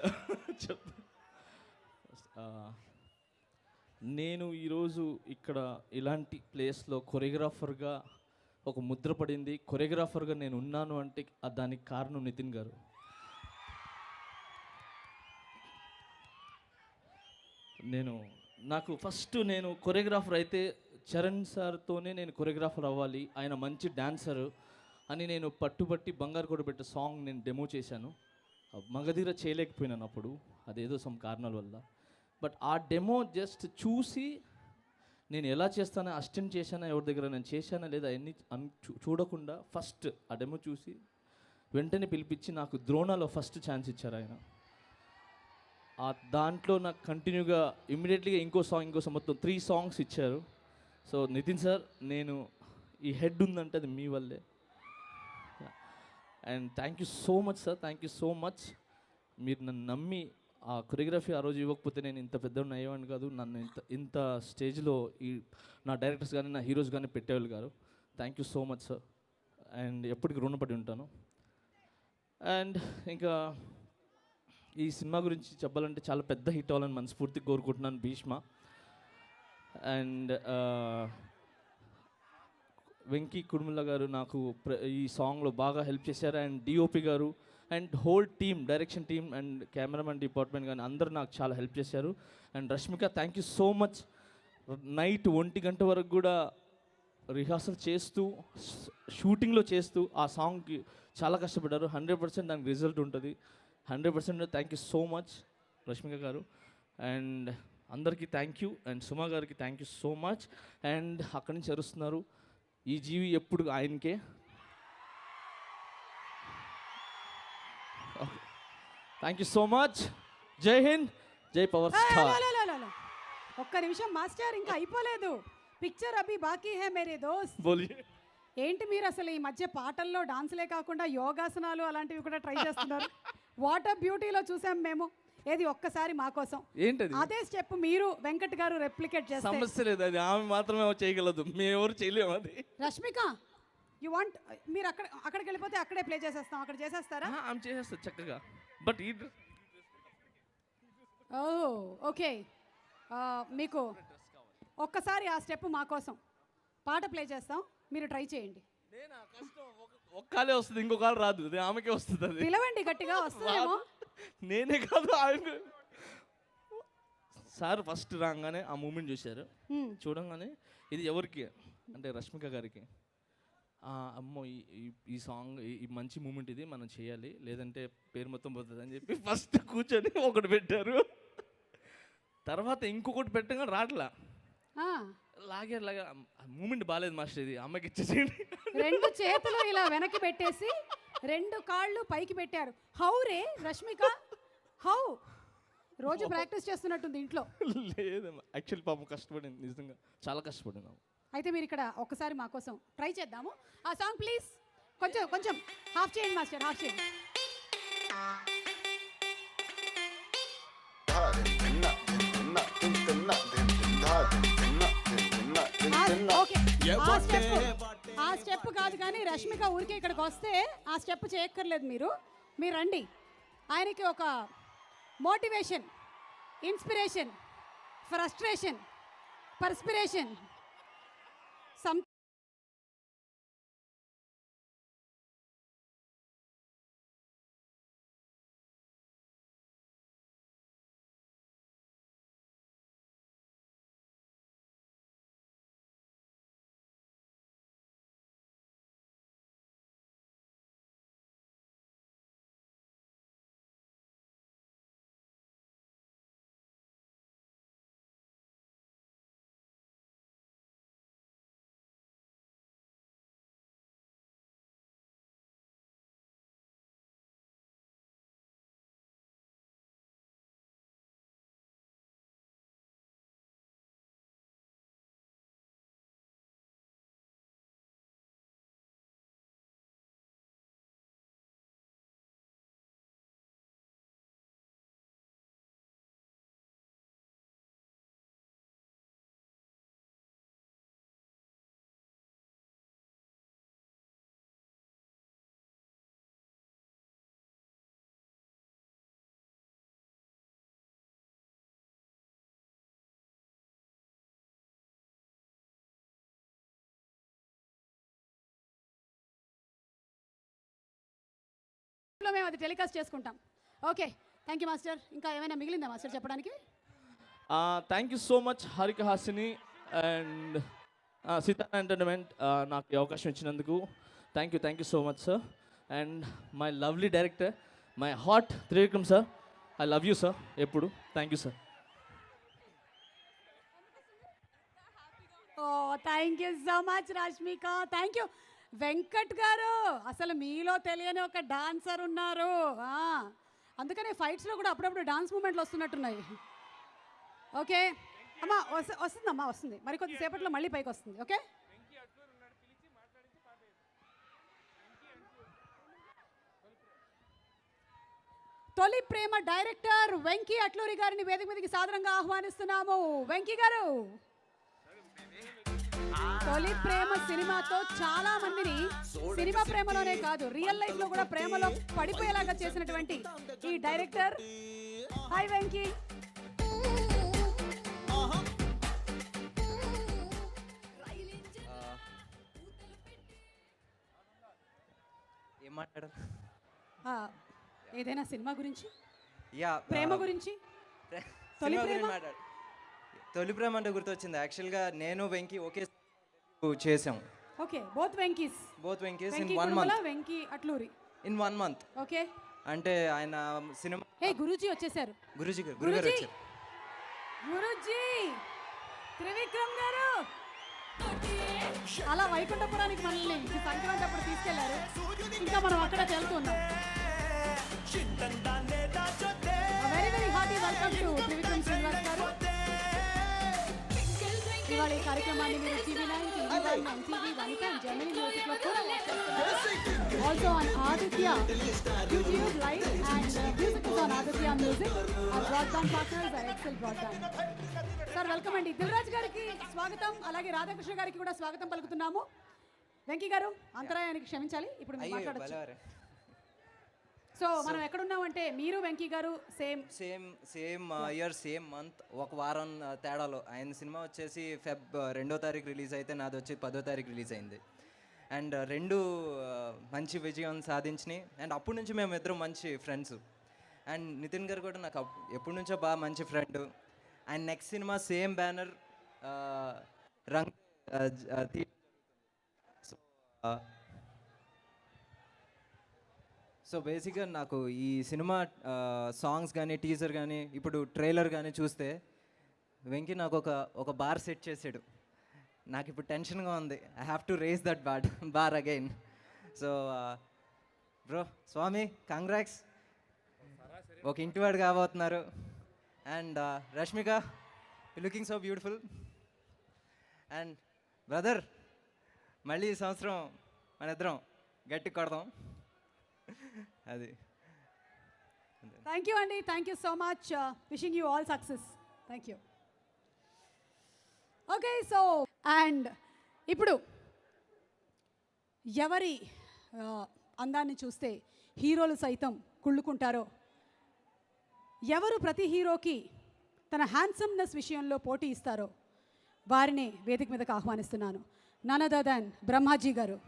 నేను ఈరోజు ఇక్కడ ఇలాంటి ప్లేస్లో కొరియోగ్రాఫర్గా ఒక ముద్ర పడింది. కొరియోగ్రాఫర్గా నేను ఉన్నాను అంటే దానికి కారణం నితిన్ గారు. నాకు ఫస్ట్ నేను కొరియోగ్రాఫర్ అయితే చరణ్ సార్తోనే నేను కొరియోగ్రాఫర్ అవ్వాలి, ఆయన మంచి డాన్సరు అని నేను పట్టుబట్టి బంగారు కూడా పెట్టే సాంగ్ నేను డెమో చేశాను. మగధీర చేయలేకపోయినాను అప్పుడు, అదేదో సమ్ కారణాల వల్ల. బట్ ఆ డెమో జస్ట్ చూసి నేను ఎలా చేస్తానో, అసిస్టెంట్ చేశానా, ఎవరి దగ్గర నేను చేశానా లేదా అన్ని చూడకుండా ఫస్ట్ ఆ డెమో చూసి వెంటనే పిలిపించి నాకు ద్రోణాలో ఫస్ట్ ఛాన్స్ ఇచ్చారు ఆయన. దాంట్లో నాకు కంటిన్యూగా ఇమ్మీడియట్లీగా ఇంకో సాంగ్ మొత్తం 3 సాంగ్స్ ఇచ్చారు. సో నితిన్ సార్, నేను ఈ హెడ్ ఉందంటే అది మీ వల్లే. And thank you so much sir, thank you so much. మీరు నన్ను నమ్మి ఆ కొరియోగ్రఫీ ఆ రోజు ఇవ్వకపోతే నేను ఇంత పెద్ద అయ్యేవాడిని కాదు. నన్ను ఇంత స్టేజ్లో నా డైరెక్టర్స్ కానీ నా హీరోస్ కానీ పెట్టేవాళ్ళు గారు. Thank you so much sir. And ఎప్పటికీ రుణపడి ఉంటాను. అండ్ ఇంకా ఈ సినిమా గురించి చెప్పాలంటే చాలా పెద్ద హిట్ అవ్వాలని మనస్ఫూర్తిగా కోరుకుంటున్నాను. భీష్మ. అండ్ వెంకీ కుడుముల గారు నాకు ఈ సాంగ్లో బాగా హెల్ప్ చేశారు. అండ్ డిఓపి గారు and whole team, direction team and cameraman department కానీ అందరూ నాకు చాలా హెల్ప్ చేశారు. And Rashmika, thank you so much. Night 1 గంట వరకు కూడా రిహార్సల్ చేస్తూ, షూటింగ్లో చేస్తూ ఆ సాంగ్కి చాలా కష్టపడ్డారు. 100% దానికి రిజల్ట్ ఉంటుంది. 100% thank you so much Rashmika గారు. అండ్ అందరికీ థ్యాంక్ యూ. అండ్ సుమా గారికి thank you so much. And అక్కడి నుంచి అరుస్తున్నారు, ఈ జీవి ఎప్పుడు ఆయనకే. Thank you so much. జై హింద్, జై పవర్ స్టార్. ఒక్క నిమిషం మాస్టర్, ఇంకా అయిపోలేదు. పిక్చర్ అభి బాకీ హై మేరే దోస్త్. బోలియే. ఏంటి మీరు అసలు ఈ మధ్య పాటల్లో డాన్స్లే కాకుండా యోగాసనాలు అలాంటివి కూడా ట్రై చేస్తున్నారు? వాటర్ బ్యూటీలో చూసాం మేము. ఏది ఒక్కసారి మా కోసం ఏంటది? అదే స్టెప్ మీరు వెంకట్ గారు రెప్లికేట్ చేస్తారు. సమస్య లేదు, అది ఆమె మాత్రమే చేయగలదు, మేము ఎవరు చేయలేము. అది రష్మిక, యు వాంట్, మీరు అక్కడికి వెళ్ళిపోతే అక్కడే ప్లే చేసేస్తాం. అక్కడ చేసేస్తారా? ఆమె చేసేస్తారు చక్కగా. బట్ ఓకే, మీకు ఒక్కసారి ఆ స్టెప్ మా కోసం పాట ప్లే చేస్తాం, మీరు ట్రై చేయండి. ఒక్కలే వస్తుంది, ఇంకో కాలు రాదు, అది ఆమెకే వస్తుంది. అది పిలవండి గట్టిగా, వస్తుందేమో. నేనే కాదు, ఆయన సార్ ఫస్ట్ రాగానే ఆ మూమెంట్ చూశారు. చూడంగానే ఇది ఎవరికి అంటే రష్మిక గారికి, అమ్మో ఈ సాంగ్, ఈ మంచి మూమెంట్ ఇది మనం చేయాలి, లేదంటే పేరు మొత్తం పోతుంది అని చెప్పి ఫస్ట్ కూర్చొని ఒకటి పెట్టారు. తర్వాత ఇంకొకటి పెట్టగా రాట్లా, లాగే మూమెంట్ బాగాలేదు మాస్టర్, ఇది అమ్మకి ఇచ్చేసేయండి. 2 చేతులు ఇలా వెనక్కి పెట్టేసి 2 కాళ్ళు పైకి పెట్టారు. How ray Rashmika, how? రోజు ప్రాక్టీస్ చేస్తున్నట్టుంది ఇంట్లో. లేదమ్మా, యాక్చువల్లీ పాపం కష్టపడింది, నిజంగా చాలా కష్టపడినాము. అయితే మీరు ఇక్కడ ఒక్కసారి మా కోసం ట్రై చేద్దాము ఆ సాంగ్ ప్లీజ్. కొంచెం హాఫ్ చేయండి మాస్టర్, హాఫ్ చేయండి. ఓకే, ఆ స్టెప్ కాదు కానీ రష్మిక ఊరికే ఇక్కడికి వస్తే ఆ స్టెప్ చేయక్కర్లేదు. మీరు రండి. ఆయనకి ఒక మోటివేషన్, ఇన్స్పిరేషన్, ఫ్రస్ట్రేషన్, పర్స్పిరేషన్, ఛానల్లో మేము అది టెలికాస్ట్ చేసుకుంటాం. Okay, thank you master. ఇంకా ఏమైనా మిగిలిందా మాస్టర్ చెప్పడానికి? Thank you so much Harika Hasini and Sitara entertainment నాకు ఈ అవకాశం ఇచ్చినందుకు thank you so much sir. And my lovely director, my heart Trivikram sir, I love you sir ఎప్పుడు. Thank you sir. Oh thank you so much Rashmika. Thank you Venkat garu. అసలు మీలో తెలియని ఒక dancer ఉన్నారు. అందుకనే ఫైట్స్లో కూడా అప్పుడప్పుడు డాన్స్ మూమెంట్లు వస్తున్నట్టున్నాయి. ఓకే అమ్మా, వస్తుందమ్మా, వస్తుంది. మరి కొద్దిసేపట్లో మళ్ళీ పైకి వస్తుంది. ఓకే, తొలి ప్రేమ డైరెక్టర్ వెంకీ అట్లూరి గారిని వేదిక మీదకి సాదరంగా ఆహ్వానిస్తున్నాము. వెంకీ గారు, తొలి ప్రేమ సినిమాతో చాలా మందిని సినిమా ప్రేమలోనే కాదు రియల్ లైఫ్ లో కూడా ప్రేమలో పడిపోయేలాగా చేసినటువంటి ఈ డైరెక్టర్. హాయ్ వెంకీ. ఏం మాట్లాడారు? ఏదైనా సినిమా గురించి, యా ప్రేమ గురించి, తొలి ప్రేమ. తొలి ప్రేమ అంటే గుర్తొచ్చింది. యాక్చువల్గా నేను వెంకీ ఒకే చేసాం. Okay, both Venky's in 1 month. Venky Atluri in 1 month. Okay, అంటే ఆయన సినిమా. హే గురూజీ వచ్చేసారు. గురుగారు వచ్చారు. గురూజీ త్రివిక్రమ్ గారు అలా వైకుంఠపురానికి మనల్ని సంక్రాంతి అప్పుడు తీసుకెళ్లారు. ఇంకా మనం అక్కడ వెళ్తున్నాం. Very very hearty welcome to Trivikram Srinivas గారు. ఇవాళ ఈ కార్యక్రమాన్ని మీరు TV9, TV1, MTV, Vanitha and Gemini మ్యూజిక్లో కూడా also on Aditya YouTube live and music is on Aditya music. Our broadband partners our Excel broadband. Sir welcome అండి. దిల్రాజ్ గారికి స్వాగతం, అలాగే రాధాకృష్ణ గారికి కూడా స్వాగతం పలుకుతున్నాము. వెంకీ గారు అంతరాయానికి క్షమించాలి, ఇప్పుడు మీరు మాట్లాడచ్చు. సో మనం ఎక్కడున్నామంటే మీరు వెంకీ గారు సేమ్ ఇయర్ సేమ్ మంత్, ఒక వారం తేడాలో. ఆయన సినిమా వచ్చేసి Feb 2వ తారీఖు రిలీజ్ అయితే నాది వచ్చి 10వ తారీఖు రిలీజ్ అయింది. అండ్ రెండు మంచి విజయం సాధించినాయి. అండ్ అప్పటి నుంచి మేము ఇద్దరం మంచి ఫ్రెండ్స్. అండ్ నితిన్ గారు కూడా నాకు ఎప్పటి నుంచో బాగా మంచి friend. And next cinema same banner రంగ్ సో బేసిక్గా నాకు ఈ సినిమా సాంగ్స్ కానీ టీజర్ కానీ ఇప్పుడు ట్రైలర్ కానీ చూస్తే వెంకీ నాకు ఒక బార్ సెట్ చేసాడు. నాకు ఇప్పుడు టెన్షన్గా ఉంది. I have to raise that bar again. So bro Swami congrats, ఒక ఇంటివాడు కాబోతున్నారు. And Rashmika looking so beautiful. And brother మళ్ళీ ఈ సంవత్సరం మన ఇద్దరం గట్టి కొడదాం. అది. థ్యాంక్ యూ అండి, thank you so much. Wishing you all success. Thank you. Okay, so and ఇప్పుడు ఎవరి అందాన్ని చూస్తే హీరోలు సైతం కుళ్ళుకుంటారో, ఎవరు ప్రతి హీరోకి తన హ్యాండ్సమ్నెస్ విషయంలో పోటీ ఇస్తారో వారిని వేదిక మీదకి ఆహ్వానిస్తున్నాను. నన్ అదర్ దాన్ బ్రహ్మాజీ గారు.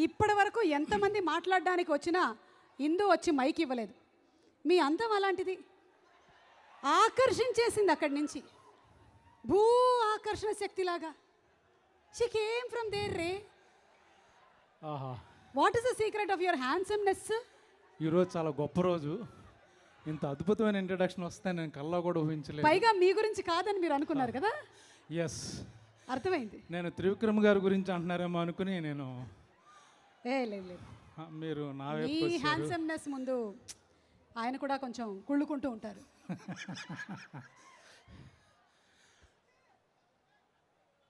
ఇప్పటి వరకు ఎంతమంది మాట్లాడడానికి వచ్చినా ఇందు వచ్చి మైక్ ఇవ్వలేదు. మీ అందం అలాంటిది, ఆకర్షించేసింది అక్కడి నుంచి, భూ ఆకర్షణ శక్తిలాగా. షీ కేమ్ ఫ్రమ్ దేర్ రే. What is the secret of your handsomeness? ఈరోజు చాలా గొప్ప రోజు. ఇంత అద్భుతమైన ఇంట్రడక్షన్ వస్తే నేను కల్లో కూడా ఊహించలేదు. పైగా మీ గురించి కాదని మీరు అనుకున్నారు కదా? ఎస్, అర్థమైంది. నేను త్రివిక్రమ్ గారి గురించి అంటున్నారేమో అనుకుని నేను లేదు లేదు, మీరు నా మీ వైపు వచ్చారు. హ్యాండ్సమ్నెస్ ముందు ఆయన కూడా కొంచెం కుళ్ళుకుంటూ ఉంటారు.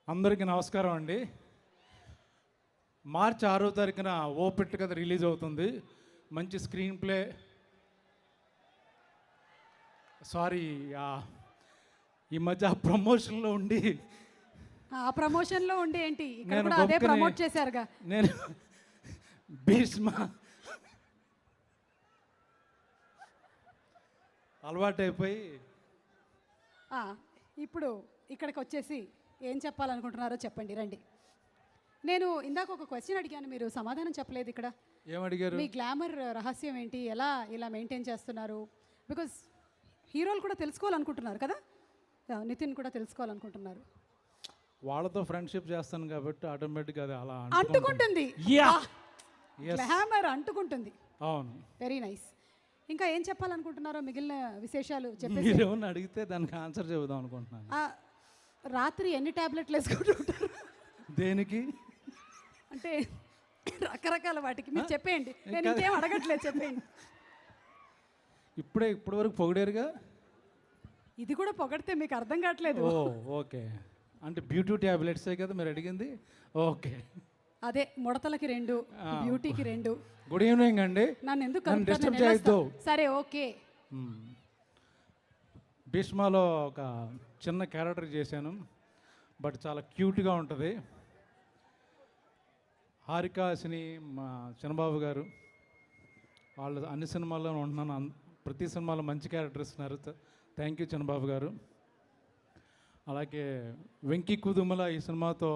అందరికీ నమస్కారం అండి. మార్చి 6వ తారీఖున ఓ పెట్టు కథ రిలీజ్ అవుతుంది. మంచి స్క్రీన్ ప్లే, సారీ ఈ మధ్య ఆ ప్రమోషన్లో ఉండి ఆ ప్రమోషన్లో ఉండి ఏంటి ఇక్కడ నేను కూడా అదే గొప్పని- ప్రమోట్ చేశారుగా. నేను భీష్మ అలవాటైపోయి ఆ, ఇప్పుడు ఇక్కడికి వచ్చేసి ఏం చెప్పాలనుకుంటున్నారో చెప్పండి, రండి. నేను ఇందాక ఒక క్వశ్చన్ అడిగాను, మీరు సమాధానం చెప్పలేదు ఇక్కడ. ఏమడిగారు? మీ గ్లామర్ రహస్యం ఏంటి, ఎలా ఇలా మెయింటైన్ చేస్తున్నారు? బికాస్ హీరోలు కూడా తెలుసుకోవాలనుకుంటున్నారు కదా, నితిన్ కూడా తెలుసుకోవాలనుకుంటున్నారు. వాళ్ళతో ఫ్రెండ్షిప్ చేస్తాను కాబట్టి ఆటోమేటిక్గా అది అలా అంటుకుంటుంది. Yeah. Yes. గ్లామర్ అంటుకుంటుంది. అవును. Very nice. ఇంకా ఏం చెప్పాలనుకుంటున్నారో మిగిలిన విశేషాలు చెప్పేసి. మీరు ఏమన్నా అడిగితే దానికి ఆన్సర్ చెబుదాం అనుకుంటున్నాను. రాత్రి ఎన్ని టాబ్లెట్లు వేసుకుంటుంటారు? దేనికి? అంటే రకరకాల వాటికి మీరు చెప్పేయండి, నేను ఇంకా- ఇంకేం అడగట్లేదు, చెప్పేయండి. ఇప్పటి వరకు పొగిడారుగా. ఇది కూడా పొగడితే మీకు అర్థం కావట్లేదు. ఓ ఓకే, అంటే బ్యూటీ ట్యాబ్లెట్సే కదా మీరు అడిగింది. ఓకే, అదే ముడతలకి 2, బ్యూటీకి 2. గుడ్ ఈవినింగ్ అండి. నన్ను ఎందుకు నన్ను కలుపుతారు? డిస్టర్బ్ నేను చేయొద్దు. వెళ్ళొస్తా. సరే ఓకే. భీష్మలో ఒక చిన్న క్యారెక్టర్ చేశాను, బట్ చాలా క్యూట్గా ఉంటుంది. హారికాసిని, మా చిన్నబాబు గారు, వాళ్ళు అన్ని సినిమాల్లో ఉంటున్నాను. ప్రతి సినిమాలో మంచి క్యారెక్టర్ ఇస్తున్నారు. థ్యాంక్ యూ చిన్నబాబు గారు. అలాగే వెంకీ కుదుమల ఈ సినిమాతో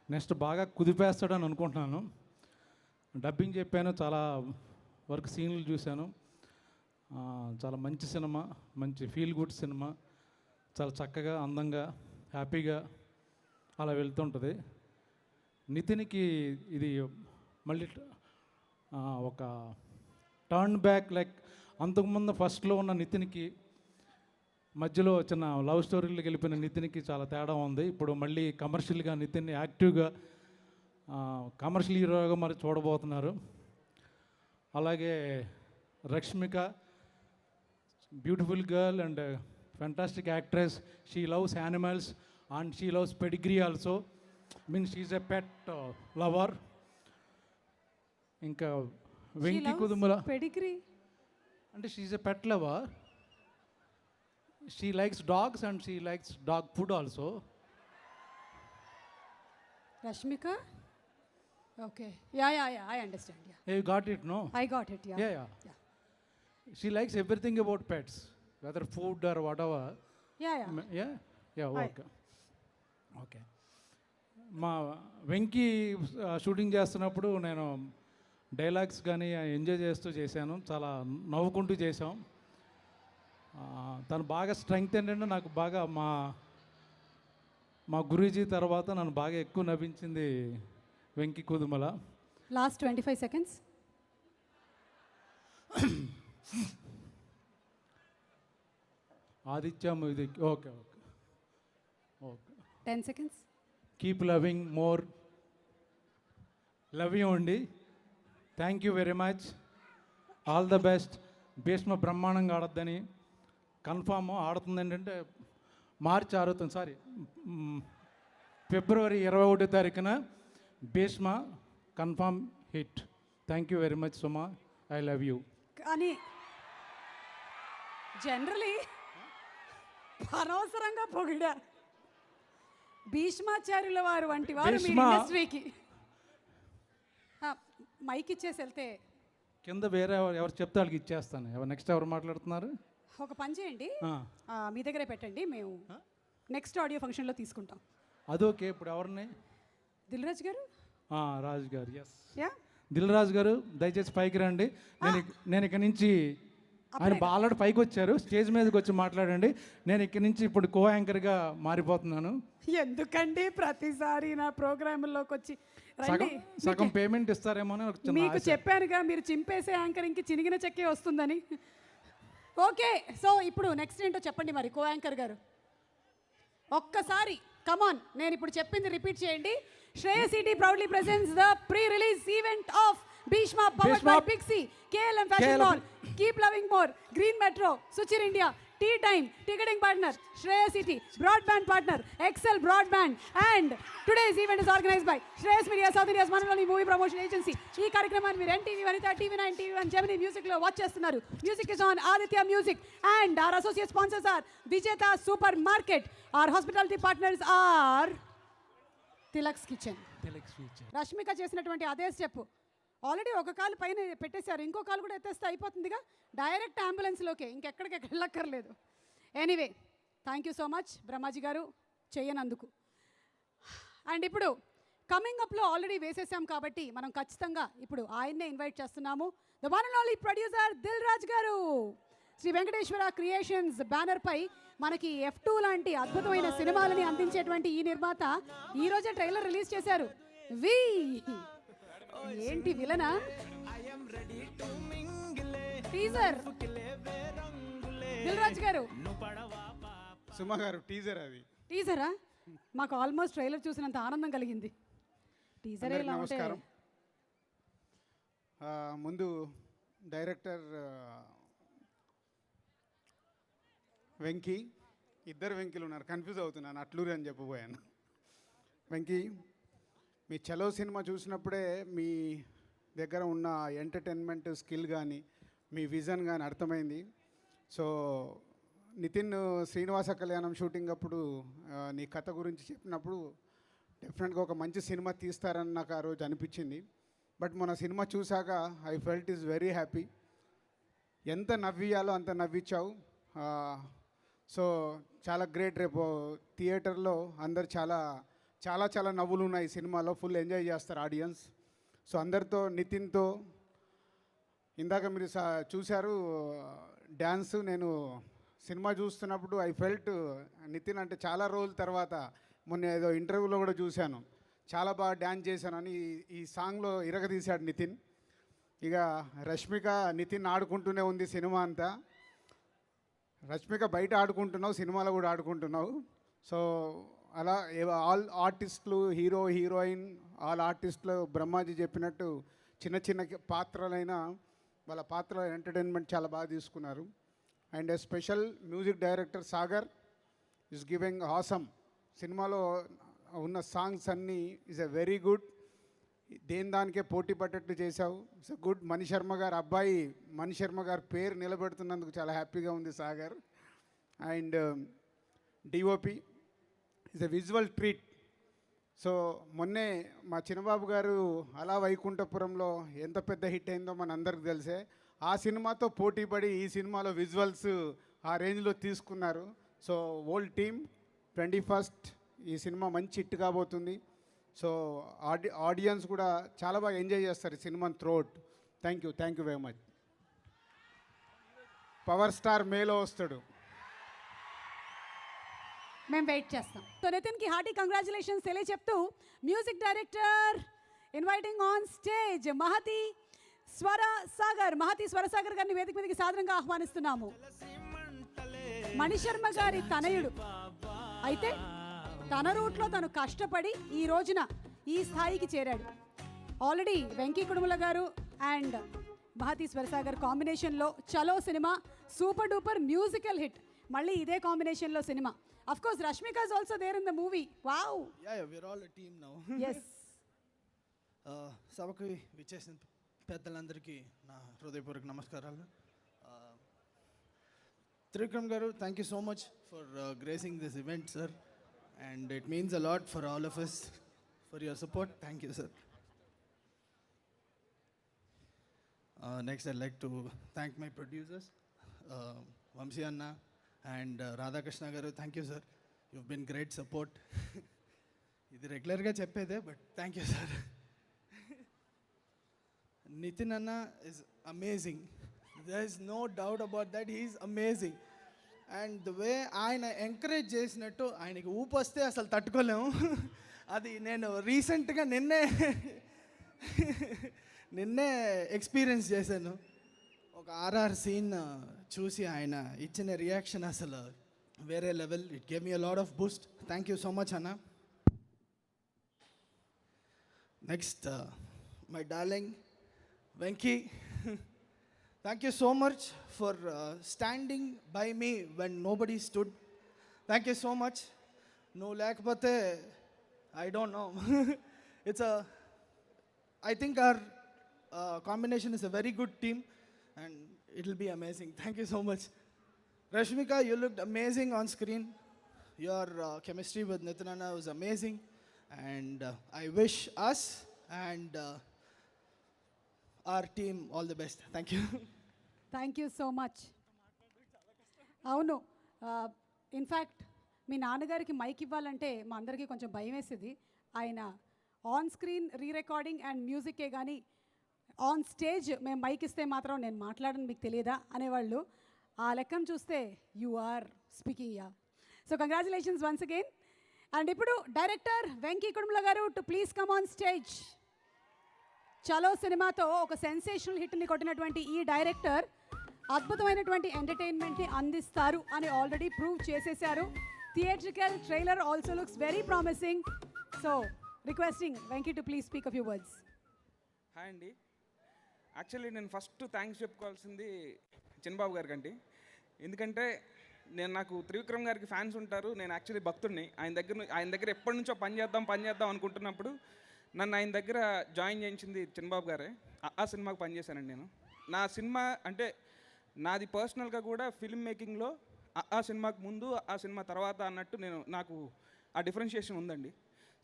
నెక్స్ట్ బాగా కుదిపేస్తాడని అనుకుంటున్నాను. డబ్బింగ్ చెప్పాను, చాలా వరకు సీన్లు చూశాను. చాలా మంచి సినిమా, మంచి ఫీల్ గుడ్ సినిమా. చాలా చక్కగా, అందంగా, హ్యాపీగా అలా వెళ్తుంటుంది. నితిన్కి ఇది మళ్ళీ ఒక టర్న్ బ్యాక్, లైక్ అంతకుముందు ఫస్ట్లో ఉన్న నితిన్కి మధ్యలో చిన్న లవ్ స్టోరీలకు వెళ్ళిపోయిన నితిన్కి చాలా తేడా ఉంది. ఇప్పుడు మళ్ళీ కమర్షియల్గా నితిన్ యాక్టివ్గా కమర్షియల్ హీరోగా మరి చూడబోతున్నారు. అలాగే Rashmika, beautiful girl and fantastic actress. She loves animals and she loves pedigree also. Means she's a pet lover. ఇంకా వెంకీ కుదుమల పెడిగ్రీ అంటే she's a pet lover. She likes dogs and she likes dog food also. Rashmika, okay, ya I understand. You got it? No, I got it. Ya. She likes everything about pets, whether food or whatever. Yeah, okay. మా Venky shooting చేస్తున్నప్పుడు నేను dialogues కానీ enjoy చేస్తూ చేశాను, చాలా నవ్వుకుంటూ చేసాం. తను బాగా స్ట్రెంగ్త్ ఏంటంటే నాకు బాగా మా గురూజీ తర్వాత నన్ను బాగా ఎక్కువ నవ్వించింది Venky Kudumula. Last 25 seconds. Aditya movie. Okay 10 seconds. Keep loving more. Love you అండి. Thank you very much. All the best. Bheeshma బ్రహ్మాండంగా ఆడద్దని కన్ఫామ్ ఆడుతుంది. ఏంటంటే మార్చి 6వ, సారీ ఫిబ్రవరి 21వ తారీఖున Bheeshma confirm hit. Thank you very much Suma. I love you. కానీ జనరలీ అనవసరంగా పొగిడా. భీష్మాచార్యుల వారు వంటి వారు మీ ఇండస్ట్రీకి. మైక్ ఇచ్చేసి వెళ్తే కింద వేరే ఎవరు చెప్తే వాళ్ళకి ఇచ్చేస్తాను. నెక్స్ట్ ఎవరు మాట్లాడుతున్నారు? ఒక పని చేయండి, మీ దగ్గరే పెట్టండి, మేము నెక్స్ట్ ఆడియో ఫంక్షన్లో తీసుకుంటాం. అదోకే. ఇప్పుడు ఎవరిని? దిల్ రాజు గారు. రాజు గారు, ఎస్. యా, దిల్ రాజు గారు దయచేసి పైకి రండి. నేను ఇక్కడి నుంచి, ఆయన ఆల్రెడీ పైకి వచ్చారు, స్టేజ్ మీదకి వచ్చి మాట్లాడండి. నేను ఇక్కడి నుంచి ఇప్పుడు కో యాంకర్గా మారిపోతున్నాను. ఎందుకండి ప్రతిసారి నా ప్రోగ్రాంలోకి వచ్చి సగం పేమెంట్ ఇస్తారేమో అని మీకు చెప్పానుగా, మీరు చింపేసే యాంకరింగ్కి చినిగిన చెక్కే వస్తుందని. ఓకే, సో ఇప్పుడు నెక్స్ట్ ఏంటో చెప్పండి మరి కో యాంకర్ గారు. ఒక్కసారి కమాన్, నేను ఇప్పుడు చెప్పింది రిపీట్ చేయండి. Shreyas CT proudly presents the pre-release event of Bhishma powered by Big C, KLM Fashion Mall, Keep Loving More, Green Metro, Suchir India, Tea Time, ticketing partner, Shreyas City, broadband partner, Excel Broadband, and today's event is organized by Shreyas Media, South India's one and only movie promotion agency. ఈ కార్యక్రమాన్ని మీరు NTV, Vanita, TV9, TV1, Gemini Music లో watch చేస్తున్నారు. Music is on Aditya Music and our associate sponsors are Vijeta Supermarket. Our hospitality partners are Tilak's Kitchen. Rashmika చేసినటువంటి అదే step already ఒక కాలు పైన పెట్టేశారు, ఇంకో కాలు కూడా ఎత్తేస్తే అయిపోతుందిగా, డైరెక్ట్ అంబులెన్స్లోకే, ఇంకెక్కడికి వెళ్ళక్కర్లేదు. Anyway thank you so much Brahmaji గారు చేయనందుకు. అండ్ ఇప్పుడు కమింగ్ అప్లో ఆల్రెడీ వేసేసాం కాబట్టి మనం ఖచ్చితంగా ఇప్పుడు ఆయన్నే ఇన్వైట్ చేస్తున్నాము. The one and only producer Dil Raj గారు. శ్రీ వెంకటేశ్వర క్రియేషన్స్ బ్యానర్పై మనకి F2 లాంటి అద్భుతమైన సినిమాలని అందించేటువంటి ఈ నిర్మాత ఈరోజే ట్రైలర్ రిలీజ్ చేశారు. ఏంటి విలనా టీజర్ దిల్ రాజ్ గారు, సుమ గారు టీజర్ అది. టీజరా? మాకు ఆల్మోస్ట్ ట్రైలర్ చూసినంత ఆనందం కలిగింది. టీజర్ అందరికీ ఎలా ఉంటే నమస్కారం. ముందు డైరెక్టర్ వెంకీ, ఇద్దరు వెంకీలు ఉన్నారు, కన్ఫ్యూజ్ అవుతున్నాను, అట్లూరి అని చెప్పబోయాను. వెంకీ, మీ చలో సినిమా చూసినప్పుడే మీ దగ్గర ఉన్న ఎంటర్టైన్మెంట్ స్కిల్ కానీ మీ విజన్ కానీ అర్థమైంది. సో నితిన్ శ్రీనివాస కళ్యాణం షూటింగ్ అప్పుడు నీ కథ గురించి చెప్పినప్పుడు డెఫినెట్గా ఒక మంచి సినిమా తీస్తారని నాకు ఆ రోజు అనిపించింది. బట్ మన సినిమా చూశాక I felt is very happy. ఎంత నవ్వియాలో అంత నవ్వించావు. సో చాలా గ్రేట్. రేపు థియేటర్లో అందరు చాలా చాలా చాలా నవ్వులు ఉన్నాయి సినిమాలో, ఫుల్ ఎంజాయ్ చేస్తారు ఆడియన్స్. సో అందరితో, నితిన్తో ఇందాక మీరు చూశారు డ్యాన్స్. నేను సినిమా చూస్తున్నప్పుడు ఐ ఫెల్ట్ నితిన్ అంటే చాలా రోజుల తర్వాత, మొన్న ఏదో ఇంటర్వ్యూలో కూడా చూశాను, చాలా బాగా డ్యాన్స్ చేశానని ఈ సాంగ్లో ఇరగదీశాడు నితిన్. ఇక రష్మిక నితిన్ ఆడుకుంటూనే ఉంది సినిమా అంతా. రష్మిక బయట ఆడుకుంటున్నావు, సినిమాలో కూడా ఆడుకుంటున్నావు. సో అలా ఆల్ ఆర్టిస్టులు, హీరో హీరోయిన్, ఆల్ ఆర్టిస్టులు బ్రహ్మాజీ చెప్పినట్టు చిన్న చిన్న పాత్రలైన వాళ్ళ పాత్రల ఎంటర్టైన్మెంట్ చాలా బాగా తీసుకున్నారు. And special music director Sagar is giving awesome. సినిమాలో ఉన్న సాంగ్స్ అన్నీ ఈజ్ ఎ వెరీ గుడ్. దేని దానికే పోటీ పట్టేట్టు చేశావు. It's good. మణిశర్మ గారు అబ్బాయి, మణిశర్మ గారు పేరు నిలబెడుతున్నందుకు చాలా హ్యాపీగా ఉంది Sagar. And DOP is a visual treat. So మొన్నే మా చిన్నబాబు గారు అలా వైకుంఠపురంలో ఎంత పెద్ద హిట్ అయిందో మన అందరికి తెలిసే. ఆ సినిమాతో పోటీపడి ఈ సినిమాలో విజువల్స్ ఆ రేంజ్లో తీసుకున్నారు. సో ఓల్డ్ టీమ్ 21st ఈ సినిమా మంచి హిట్ కాబోతుంది. సో ఆడియన్స్ కూడా చాలా బాగా ఎంజాయ్ చేస్తారు ఈ సినిమాని throughout. Thank you very much. Power star మేలో వస్తాడు. మేము వెయిట్ చేస్తాం. సో నితిన్కి హార్టీ కంగ్రాచులేషన్స్ తెలియచెప్తూ music director inviting on stage Mahati Swarasagar గారిని వేదిక మీదకి సాదరంగా ఆహ్వానిస్తున్నాము. మణిశర్మ గారి తనయుడు అయితే తన రూట్లో తను కష్టపడి ఈ రోజున ఈ స్థాయికి చేరాడు. ఆల్రెడీ వెంకీ కుడుముల గారు అండ్ మహతి స్వరసాగర్ కాంబినేషన్లో చలో cinema super duper musical hit. మళ్ళీ ఇదే కాంబినేషన్లో cinema. Of course, Rashmika is also there in the movie. Wow. Yeah, we're all a team now. Yes. సభకు విచ్చేసిన పెద్దలందరికీ నా హృదయపూర్వక నమస్కారాలు. Trivikram garu, thank you so much for gracing this event sir, and it means a lot for all of us for your support. Thank you sir. Next I'd like to thank my producers Vamsi అన్న and Radhakrishna garu. Thank you sir, you been great support. ఇది రెగ్యులర్గా చెప్పేదే, but thank you sir. Nitin అన్న is amazing. There is no doubt about that. He is amazing. And the way ఆయన encourage చేసినట్టు, ఆయనకి ఊపు వస్తే అసలు తట్టుకోలేము. అది నేను రీసెంట్గా నిన్నే ఎక్స్పీరియన్స్ చేశాను. ఒక ఆర్ఆర్ సీన్ చూసి ఆయన ఇచ్చిన రియాక్షన్ అసలు వేరే level. It gave me a lot of Boost. Thank you so much అన్న. Next, my darling Venki. Thank you so much for standing by me when nobody stood. Thank you so much. No lekapothe, I don't know. I think our combination is a very good team and it'll be amazing. Thank you so much. Rashmika, you looked amazing on screen. Your chemistry with Nitin Anna was amazing. And I wish us and our team all the best. Thank you. Thank you so much. అవును, in fact మీ నాన్నగారికి mike ఇవ్వాలంటే మా అందరికీ కొంచెం భయం వేసేది. ఆయన on screen re recording and మ్యూజికే కానీ ఆన్ స్టేజ్ మేము మైక్ ఇస్తే మాత్రం నేను మాట్లాడను మీకు తెలియదా అనేవాళ్ళు. ఆ లెక్కను చూస్తే you are speaking. Ya, so congratulations once again. And ఇప్పుడు డైరెక్టర్ వెంకీ కుడుముల గారు to please come on stage. Chalo సినిమాతో ఒక సెన్సేషనల్ హిట్ని కొట్టినటువంటి ఈ డైరెక్టర్ అద్భుతమైనటువంటి ఎంటర్టైన్మెంట్ని అందిస్తారు అని ఆల్రెడీ ప్రూవ్ చేసేశారు. Theatrical trailer also looks very promising. So requesting Venky to please speak a few words. Hi అండి. యాక్చువల్లీ నేను ఫస్ట్ థ్యాంక్స్ చెప్పుకోవాల్సింది చిన్నబాబు గారికి అండి. ఎందుకంటే నాకు త్రివిక్రమ్ గారికి ఫ్యాన్స్ ఉంటారు. నేను యాక్చువల్లీ భక్తుడిని. ఆయన దగ్గర ఎప్పటి నుంచో పని చేద్దాం అనుకుంటున్నప్పుడు నన్ను ఆయన దగ్గర జాయిన్ చేయించింది చిన్నబాబు గారే. ఆ సినిమాకి పనిచేశానండి నేను. నా సినిమా అంటే నాది పర్సనల్గా కూడా ఫిల్మ్ మేకింగ్లో ఆ సినిమాకి ముందు ఆ సినిమా తర్వాత అన్నట్టు నాకు ఆ డిఫరెన్షియేషన్ ఉందండి.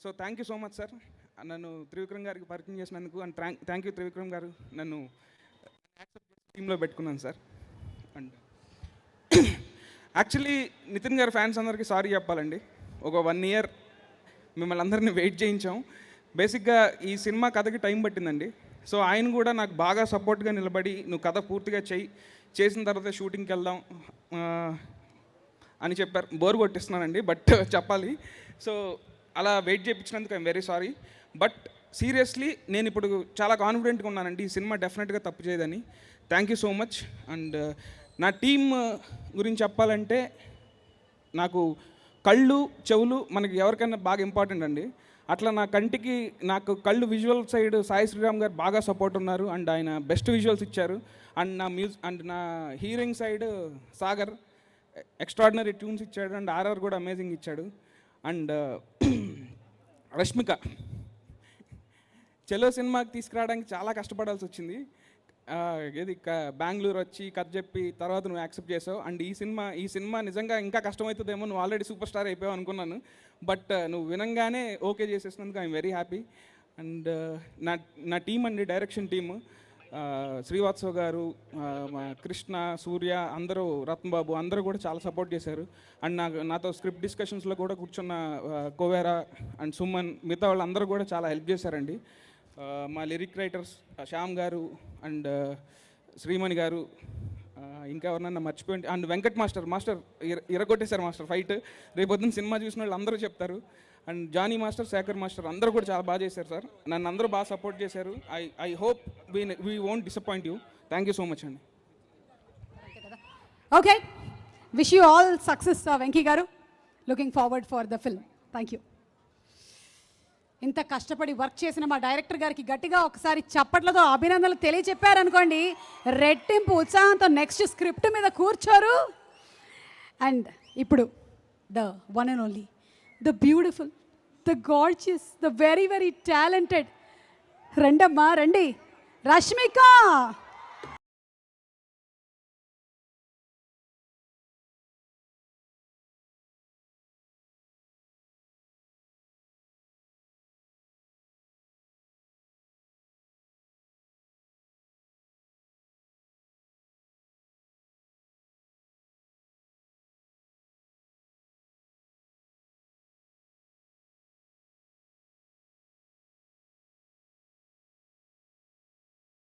So thank you so much sir, నన్ను త్రివిక్రమ్ గారికి పరిచయం చేసినందుకు. అండ్ థ్యాంక్ యూ త్రివిక్రమ్ గారు, నన్ను టీంలో పెట్టుకున్నాను సార్. అండ్ యాక్చువల్లీ నితిన్ గారి ఫ్యాన్స్ అందరికీ సారీ చెప్పాలండి. ఒక 1 year మిమ్మల్ని అందరినీ వెయిట్ చేయించాం. బేసిక్గా ఈ సినిమా కథకి టైం పట్టిందండి. సో ఆయన కూడా నాకు బాగా సపోర్ట్గా నిలబడి నువ్వు కథ పూర్తిగా చేసిన తర్వాత షూటింగ్కి వెళ్దాం అని చెప్పారు. బోర్ కొట్టిస్తున్నానండి బట్ చెప్పాలి. సో అలా వెయిట్ చేయించినందుకు I'm very sorry. But seriously నేను ఇప్పుడు చాలా కాన్ఫిడెంట్గా ఉన్నానండి ఈ సినిమా డెఫినెట్గా తప్పు చేయదని. Thank you so much. And నా టీమ్ గురించి చెప్పాలంటే నాకు కళ్ళు చెవులు మనకి ఎవరికైనా బాగా ఇంపార్టెంట్ అండి. అట్లా నాకు కళ్ళు విజువల్ సైడ్ సాయి శ్రీరామ్ గారు బాగా సపోర్ట్ ఉన్నారు. అండ్ ఆయన బెస్ట్ విజువల్స్ ఇచ్చారు. అండ్ నా hearing side Sagar extraordinary tunes ఇచ్చాడు. అండ్ ఆర్ఆర్ కూడా అమేజింగ్ ఇచ్చాడు. అండ్ రష్మిక చలో సినిమాకి తీసుకురావడానికి చాలా కష్టపడాల్సి వచ్చింది. బెంగళూరు వచ్చి కథ చెప్పి తర్వాత నువ్వు యాక్సెప్ట్ చేసావు. అండ్ ఈ సినిమా నిజంగా ఇంకా కష్టమవుతుందేమో, నువ్వు ఆల్రెడీ సూపర్ స్టార్ అయిపోయావు అనుకున్నాను. బట్ నువ్వు వినంగానే ఓకే చేసేసినందుకు ఐఎమ్ వెరీ హ్యాపీ. అండ్ నా టీం అండి, డైరెక్షన్ టీము శ్రీవాత్సవ్ గారు, మా కృష్ణ, సూర్య, అందరూ, రత్నబాబు అందరూ కూడా చాలా సపోర్ట్ చేశారు. అండ్ నాతో స్క్రిప్ట్ డిస్కషన్స్లో కూడా కూర్చున్న కోవేరా అండ్ సుమన్, మిగతా వాళ్ళు అందరూ కూడా చాలా హెల్ప్ చేశారండి. మా lyric writers Shyam garu and Shreemani గారు, ఇంకా ఎవరన్నా మర్చిపోయింది. అండ్ వెంకట్ మాస్టర్ ఇరగొట్టేశారు మాస్టర్ ఫైట్. రేపొద్దున సినిమా చూసిన వాళ్ళు అందరూ చెప్తారు. And Jani master, Sekhar master అందరూ కూడా చాలా బాగా చేశారు సార్. నన్ను అందరూ బాగా సపోర్ట్ చేశారు. I hope we won't disappoint you. Thank you so much అండి. Okay, wish you all success Venky garu. Looking forward for the film. Thank you. ఇంత కష్టపడి వర్క్ చేసిన మా డైరెక్టర్ గారికి గట్టిగా ఒకసారి చప్పట్లతో అభినందనలు తెలియచెప్పారనుకోండి, రెట్టింపు ఉత్సాహంతో నెక్స్ట్ స్క్రిప్ట్ మీద కూర్చోరు. అండ్ ఇప్పుడు the one and only, the beautiful, the gorgeous, the very very talented, రండమ్మా రండి, రష్మిక.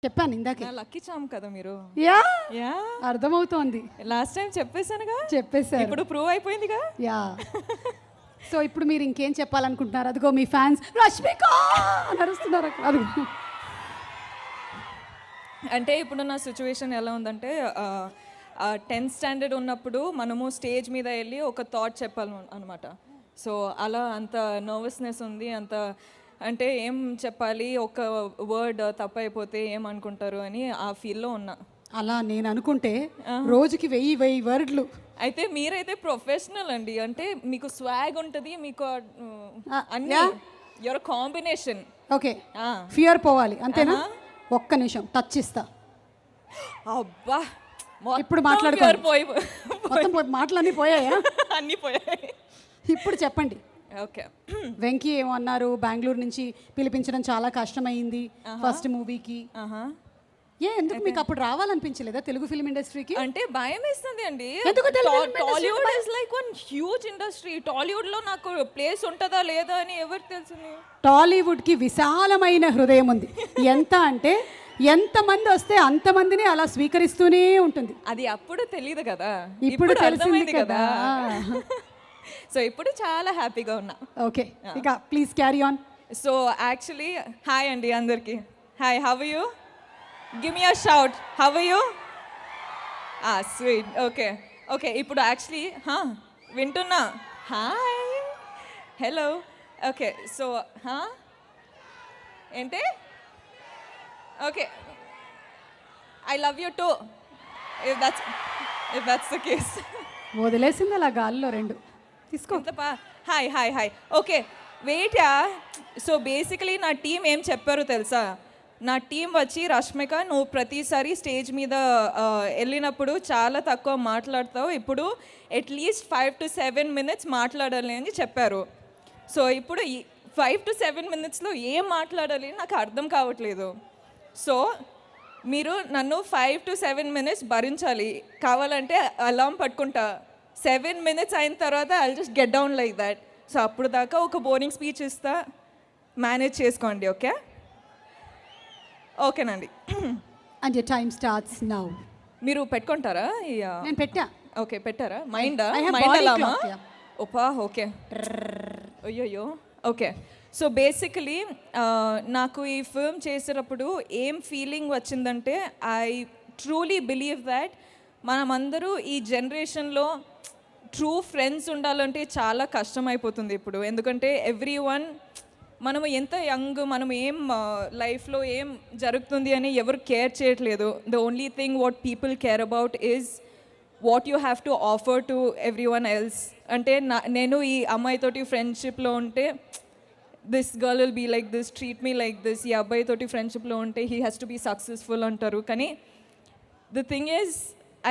చెప్పాను ఇందాక. లక్కీ చామ్ కదా మీరు. యా యా, అర్థమవుతోంది. లాస్ట్ టైం చెప్పేశానుగా. చెప్పేశారు. ఇప్పుడు ప్రూవ్ అయిపోయిందిగా. యా. సో ఇప్పుడు మీరు ఇంకేం చెప్పాలనుకుంటున్నారు? అదిగో మీ ఫ్యాన్స్ రష్మిక అని అరుస్తున్నారు అక్కడ. అదిగో. అంటే ఇప్పుడు నా సిచ్యువేషన్ ఎలా ఉందంటే 10th స్టాండర్డ్ ఉన్నప్పుడు మనము స్టేజ్ మీద వెళ్ళి ఒక థాట్ చెప్పాలి అనమాట. సో అలా అంత నర్వస్నెస్ ఉంది, అంత అంటే ఏం చెప్పాలి, ఒక వర్డ్ తప్పైపోతే ఏమనుకుంటారు అని ఆ ఫీల్లో ఉన్నా. అలా నేను అనుకుంటే రోజుకి 1000 వర్డ్లు. అయితే మీరైతే ప్రొఫెషనల్ అండి, అంటే మీకు స్వాగ్ ఉంటుంది, మీకు అన్ని యువర్ కాంబినేషన్. ఓకే, ఫియర్ పోవాలి అంతేనా? ఒక్క నిమిషం టచ్ ఇస్తా. అబ్బా, ఇప్పుడు మాట్లాడుకోండి. మాటలన్నీ పోయాయా? అన్నీ పోయాయి. ఇప్పుడు చెప్పండి. ఓకే, వెంకీ ఏమన్నారు, బెంగళూరు నుంచి పిలిపించడం చాలా కష్టమైంది ఫస్ట్ మూవీకి. ఎందుకు మీకు అప్పుడు రావాలనిపించలేదా తెలుగు ఫిల్మ్ ఇండస్ట్రీకి? అంటే భయం వేస్తుంది అండి. ఎందుకు Tollywood is like one huge industry. Tollywood లో నాకు ప్లేస్ ఉంటుందా లేదా అని ఎవరికి తెలుసు? టాలీవుడ్ కి విశాలమైన హృదయం ఉంది. ఎంత అంటే ఎంతమంది వస్తే అంతమందిని అలా స్వీకరిస్తూనే ఉంటుంది. అది అప్పుడు తెలియదు కదా, ఇప్పుడు తెలిసింది కదా. సో ఇప్పుడు చాలా హ్యాపీగా ఉన్నా. ఓకే, ఇక please carry on. So actually hi అండి అందరికి. Hi, how are you? Give me a shout, how are you? Sweet. Okay okay, ఇప్పుడు యాక్చువల్లీ వింటున్నా. Hi, hello. ఓకే, సో ఏంటి? Okay, I love you too, if that's the case. వదిలేసింది అలా గాల్లో రెండు తీసుకో. Hi hi hi. Okay wait ya. So basically నా team ఏం చెప్పారు తెలుసా? నా టీం వచ్చి, రష్మిక నువ్వు ప్రతిసారి స్టేజ్ మీద వెళ్ళినప్పుడు చాలా తక్కువ మాట్లాడతావు, ఇప్పుడు అట్లీస్ట్ 5 to 7 minutes మాట్లాడాలి అని చెప్పారు. సో ఇప్పుడు 5 to 7 minutesలో ఏం మాట్లాడాలి నాకు అర్థం కావట్లేదు. సో మీరు నన్ను 5 to 7 minutes భరించాలి. కావాలంటే అలారం పట్టుకుంటా, 7 minutes అయిన తర్వాత I just get down like that. So అప్పుడు దాకా ఒక బోరింగ్ స్పీచ్ ఇస్తా, మేనేజ్ చేసుకోండి. ఓకే ఓకేనండి. And your time starts now. మీరు పెట్టుకుంటారా? నేను పెట్టా. ఓకే, పెట్టారా? మైండ్ అలామా? ఓపా, ఓకే. అయ్యో, ఓకే. సో బేసికలీ నాకు ఈ ఫిల్మ్ చేసేటప్పుడు ఏం ఫీలింగ్ వచ్చిందంటే, ఐ ట్రూలీ బిలీవ్ దాట్ మనమందరూ ఈ జనరేషన్లో ట్రూ ఫ్రెండ్స్ ఉండాలంటే చాలా కష్టమైపోతుంది ఇప్పుడు. ఎందుకంటే ఎవ్రీవన్, మనము ఎంత యంగ్, మనం ఏం లైఫ్లో ఏం జరుగుతుంది అని ఎవరు కేర్ చేయట్లేదు. The only thing what people care about is what you have to offer to everyone else. అంటే నేను ఈ అమ్మాయితోటి ఫ్రెండ్షిప్లో ఉంటే this girl will be like this, treat me like this. ఈ అబ్బాయితోటి ఫ్రెండ్షిప్లో ఉంటే he has to be successful అంటారు. కానీ the thing is,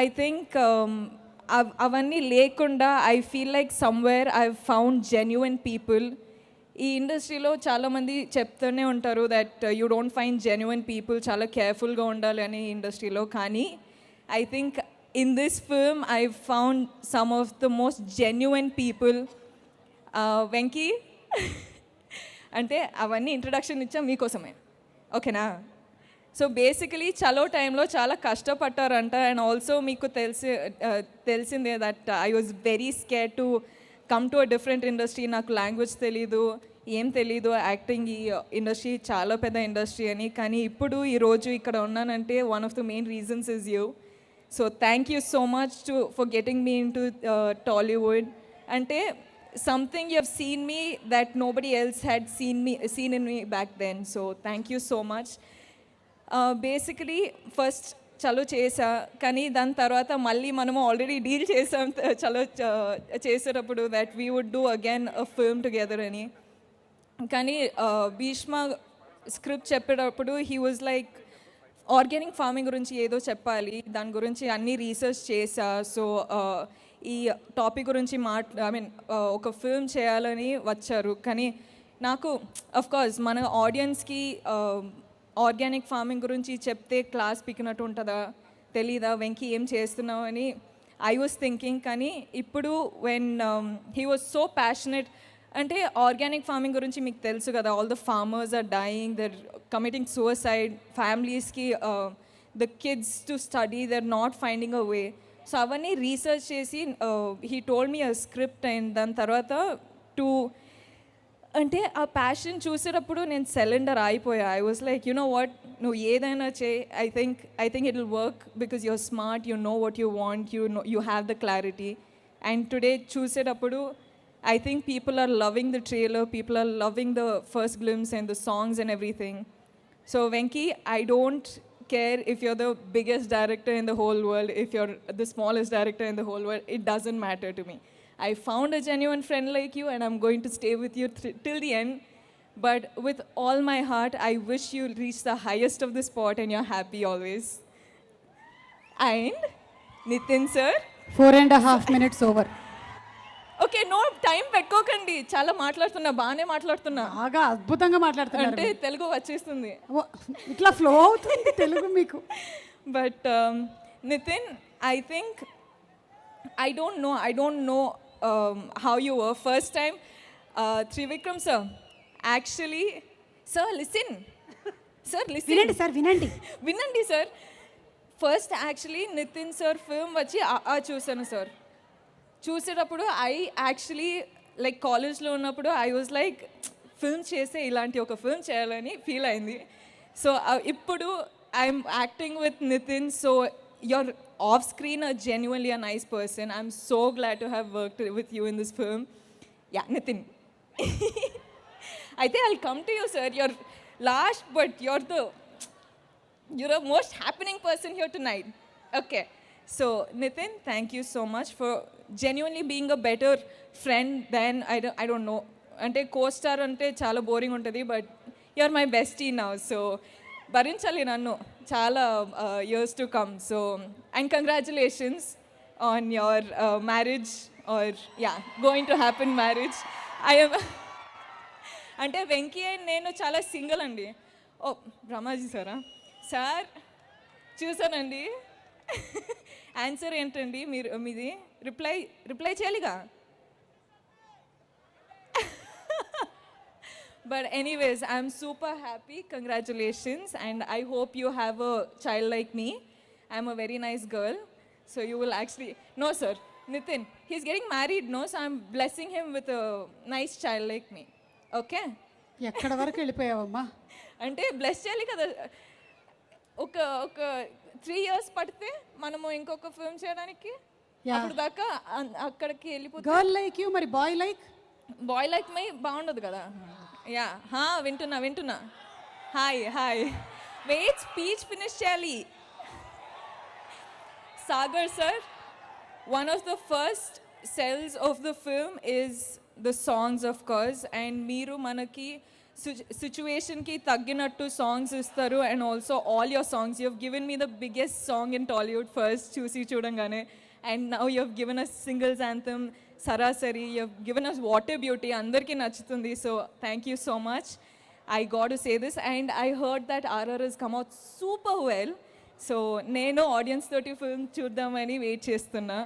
I think అవన్నీ లేకుండా I feel like somewhere I found genuine people. ఈ ఇండస్ట్రీలో చాలామంది చెప్తూనే ఉంటారు that you don't find genuine people, చాలా కేర్ఫుల్గా ఉండాలి అని ఇండస్ట్రీలో. కానీ I think in this film I found some of the most genuine people. Venky అంటే అవన్నీ ఇంట్రడక్షన్ ఇచ్చాం మీకోసమే, ఓకేనా? సో బేసికలీ చలో టైంలో చాలా కష్టపడ్డారంట. అండ్ ఆల్సో మీకు తెలిసిందే that I was very scare to come to a different industry. నాకు లాంగ్వేజ్ తెలీదు, ఏం తెలీదు. యాక్టింగ్ ఈ ఇండస్ట్రీ చాలా పెద్ద ఇండస్ట్రీ అని. కానీ ఇప్పుడు ఈరోజు ఇక్కడ ఉన్నానంటే one of the main reasons is you. So thank you so much for getting me in to Tollywood. అంటే something you have seen me that nobody else had seen in me back then. So thank you so much. Basically first చలో చేసా, కానీ దాని తర్వాత మళ్ళీ మనము already deal చేసాం చలో చేసేటప్పుడు that we would do again a film together అని. కానీ భీష్మ స్క్రిప్ట్ చెప్పేటప్పుడు he was like organic farming గురించి ఏదో చెప్పాలి, దాని గురించి అన్నీ రీసెర్చ్ చేసా. సో ఈ టాపిక్ గురించి ఒక ఫిల్మ్ చేయాలని వచ్చారు. కానీ నాకు అఫ్కోర్స్ మన ఆడియన్స్కి ఆర్గానిక్ ఫార్మింగ్ గురించి చెప్తే క్లాస్ పిక్కినట్టు ఉంటుందా, తెలీదా, వెంకీ ఏం చేస్తున్నావు అని ఐ వాజ్ థింకింగ్. కానీ ఇప్పుడు when he was so passionate. అంటే ఆర్గానిక్ ఫార్మింగ్ గురించి మీకు తెలుసు కదా, all the farmers are dying, they're committing suicide, ఫ్యామిలీస్కి the kids to study, they're not finding a way. So అవన్నీ రీసెర్చ్ చేసి he told me a script. And దాని తర్వాత అంటే ఆ ప్యాషన్ చూసేటప్పుడు నేను సిలిండర్ అయిపోయా. I was like, you know what, నువ్వు ఏదైనా చేయి, I think it will work because you're smart, you know what you want, you have the clarity. And today చూసేటప్పుడు I think people are loving the trailer, people are loving the first glimpse and the songs and everything. So Venki, I don't care if you're the biggest director in the whole world, if you're the smallest director in the whole world, it doesn't matter to me. I found a genuine friend like you and I'm going to stay with you till the end. But with all my heart, I wish you reach the highest of the spot and you're happy always. And Nitin sir. 4.5 minutes over. Okay no time పెట్టుకోకండి, చాలా మాట్లాడుతున్నా, బాగానే మాట్లాడుతున్నా, బాగా అద్భుతంగా మాట్లాడుతున్నారు అంటే తెలుగు వచ్చేస్తుంది, ఇట్లా ఫ్లో అవుతుంది తెలుగు మీకు. But Nithin, I think I don't know how you were first time. Trivikram sir, actually sir listen, sir listen, వినండి సార్ వినండి వినండి sir. First actually Nithin sir film వచ్చి చూశాను సార్. చూసేటప్పుడు ఐ యాక్చువల్లీ లైక్ కాలేజ్లో ఉన్నప్పుడు ఐ వాజ్ లైక్ ఫిల్మ్ చేస్తే ఇలాంటి ఒక ఫిల్మ్ చేయాలని ఫీల్ అయింది. సో ఇప్పుడు I'm acting with Nitin. So you're off screen a genuinely a nice person. I'm so glad to have worked with you in this film. Yeah Nitin, అయితే I'll come to you sir. You're last but you're the most happening person here tonight. Okay. So, Nitin, thank you so much for genuinely being a better friend than, I don't know. Ante co-star ante chala boring untadi, but you're my bestie now. So, bharinchali nannu chala years to come. So, and congratulations on your marriage, or yeah, going to happen marriage. I am అంటే Venky and నేను చాలా single అండి. Oh Brahmaji సారా sir, చూసానండి. Answer ఏంటండి మీది? Reply చేయాలిగా. But anyways, I'm super happy. Congratulations. And I hope you have a child like me. I'm a very nice girl. So you will actually know sir, Nitin, he's getting married no, so I'm blessing him with a nice child like me. Okay, ఎక్కడ వరకు వెళ్ళిపోయావమ్మా? అంటే bless చేయాలి కదా. ఒక 3 years పడితే మనము ఇంకొక film చేయడానికి, అప్పుడు దాకా అక్కడికి వెళ్ళిపోతే. గర్ల్ లైక్ యూ, మరి బాయ్ లైక్ మై బాగుండదు కదా. యా, వింటున్నా. హాయ్ వెయిట్, స్పీచ్ ఫినిష్ చేయాలి. Sagar sir, one of the first cells of the film is the songs, of course, and మీరు మనకి సిచ్యువేషన్కి తగ్గినట్టు సాంగ్స్ ఇస్తారు. And also all your songs, you have given me the biggest song in Tollywood first చూడంగానే. And now you have given us singles anthem సరాసరి, you have given us water beauty, అందరికీ నచ్చుతుంది. So thank you so much. I got to say this. And I heard that RR has come out super well. So నేను audience తోటి film చూద్దామని wait చేస్తున్నా.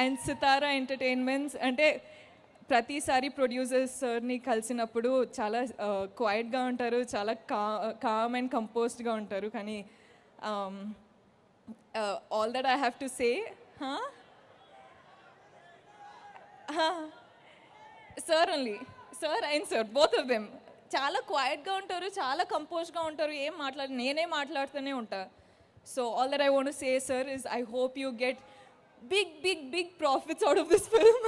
And Sitara entertainments అంటే ప్రతిసారి producers సార్ని కలిసినప్పుడు చాలా క్వైట్గా ఉంటారు, చాలా కామ్ అండ్ కంపోజ్డ్గా ఉంటారు. కానీ all that I have to say, sir only, sir and sir, both of them చాలా క్వైట్గా ఉంటారు, చాలా కంపోజ్డ్గా ఉంటారు. నేనే మాట్లాడుతూనే ఉంటా. So all that I want to say sir is I hope you get big profits out of this film.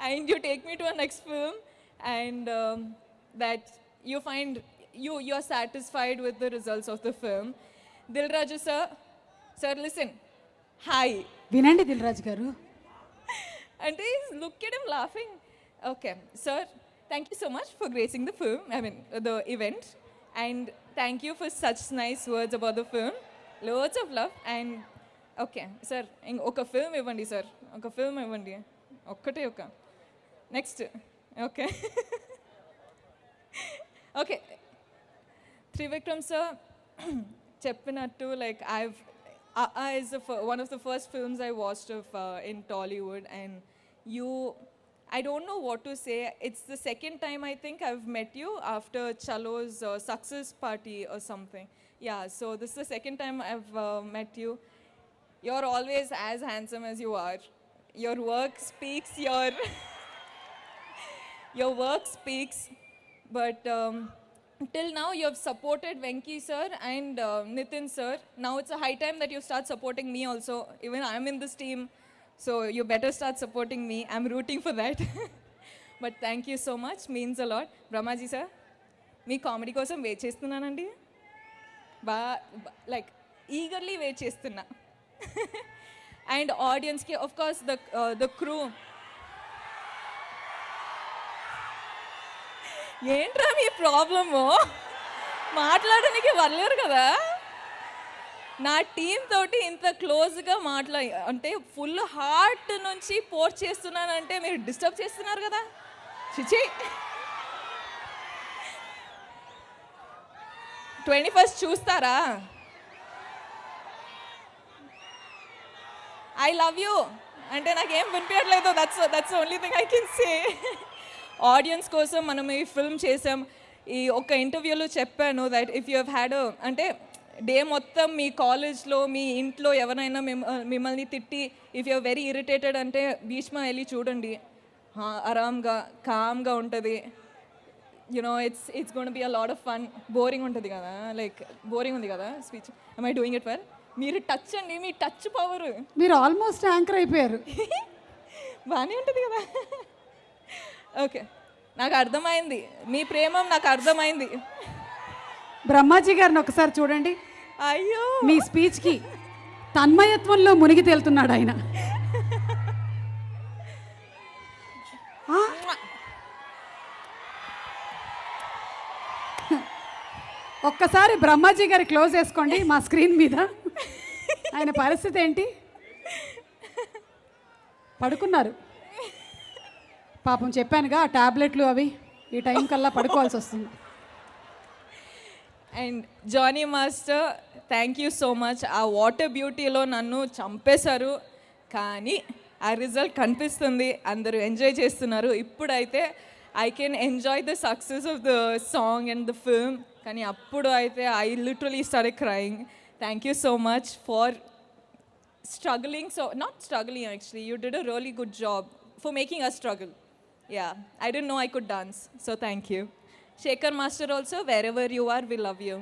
And you take me to a next film, and that you find you're satisfied with the results of the film. Dilraju sir, listen. Hi. వినండి దిల్రాజ్ గారు. And look at him laughing. Okay, sir, thank you so much for gracing the film, the event, and thank you for such nice words about the film. Loads of love. And okay, sir, ఒక film ఇవ్వండి sir, ఒక film ఇవ్వండి, ఒక్కటే ఒక. Next. Okay okay Trivikram sir చెప్పినట్టు, like is one of the first films I watched of in Tollywood, and I don't know what to say. It's the second time I think I've met you after Chalo's success party or something. Yeah, so this is the second time I've met you. You're always as handsome as you are. Your work speaks, your work speaks. But till now you have supported Venki sir and Nitin sir. Now it's a high time that you start supporting me also. Even I'm in this team. So you better start supporting me. I'm rooting for that. But thank you so much, means a lot. Brahmaji sir, me comedy కోసం wait చేస్తున్నానండి. Like eagerly wait చేస్తున్నా. And ఆడియన్స్కి of course the crew. ఏంట్రా మీ problem? మాట్లాడడానికి வரలేరు కదా. నా team తోటి ఇంత క్లోజ్గా అంటే ఫుల్ హార్ట్ నుంచి పోస్ట్ చేస్తున్నానంటే మీరు డిస్టర్బ్ చేస్తున్నారు కదా. చిచి, 21st చూస్తారా? ఐ లవ్ యూ అంటే నాకేం వినిపించట్లేదు. That's only thing I can say. Audience కోసం మనం ఈ ఫిల్మ్ చేసాం. ఈ ఒక ఇంటర్వ్యూలో చెప్పాను దట్ ఇఫ్ యూ హ్యాడ్ అంటే డే మొత్తం మీ కాలేజ్లో మీ ఇంట్లో ఎవరైనా మిమ్మల్ని తిట్టి ఇఫ్ యూ వెరీ ఇరిటేటెడ్ అంటే భీష్మ వెళ్ళి చూడండి, ఆరామ్గా కామ్గా ఉంటుంది. You know it's gonna be a lot of fun. Boring ఉంటుంది కదా, లైక్ బోరింగ్ ఉంది కదా speech. I I doing it well? మీరు టచ్ అండి, మీ టచ్ పవర్. మీరు ఆల్మోస్ట్ యాంకర్ అయిపోయారు. బాగానే ఉంటుంది కదా. ఓకే, నాకు అర్థమైంది మీ ప్రేమం, నాకు అర్థమైంది. బ్రహ్మాజీ గారిని ఒకసారి చూడండి. అయ్యో, మీ స్పీచ్కి తన్మయత్వంలో మునిగి తేలుతున్నాడు ఆయన. ఒక్కసారి బ్రహ్మాజీ గారి క్లోజ్ చేసుకోండి మా స్క్రీన్ మీద. ఆయన పరిస్థితి ఏంటి? పడుకున్నారు పాపం. చెప్పానుగా ఆ టాబ్లెట్లు అవి ఈ టైం కల్లా పడుకోవాల్సి వస్తుంది. And Jani master, thank you so much. ఆ వాటర్ బ్యూటీలో నన్ను చంపేశారు, కానీ ఆ రిజల్ట్ కనిపిస్తుంది, అందరూ ఎంజాయ్ చేస్తున్నారు. ఇప్పుడైతే I can enjoy the success of the song and the film. కానీ అప్పుడు అయితే I literally started crying. Thank you so much for struggling. So not struggling actually, you did a really good job for making us struggle. Yeah, I didn't know I could dance, so thank you. Shekhar master also, wherever you are, we love you.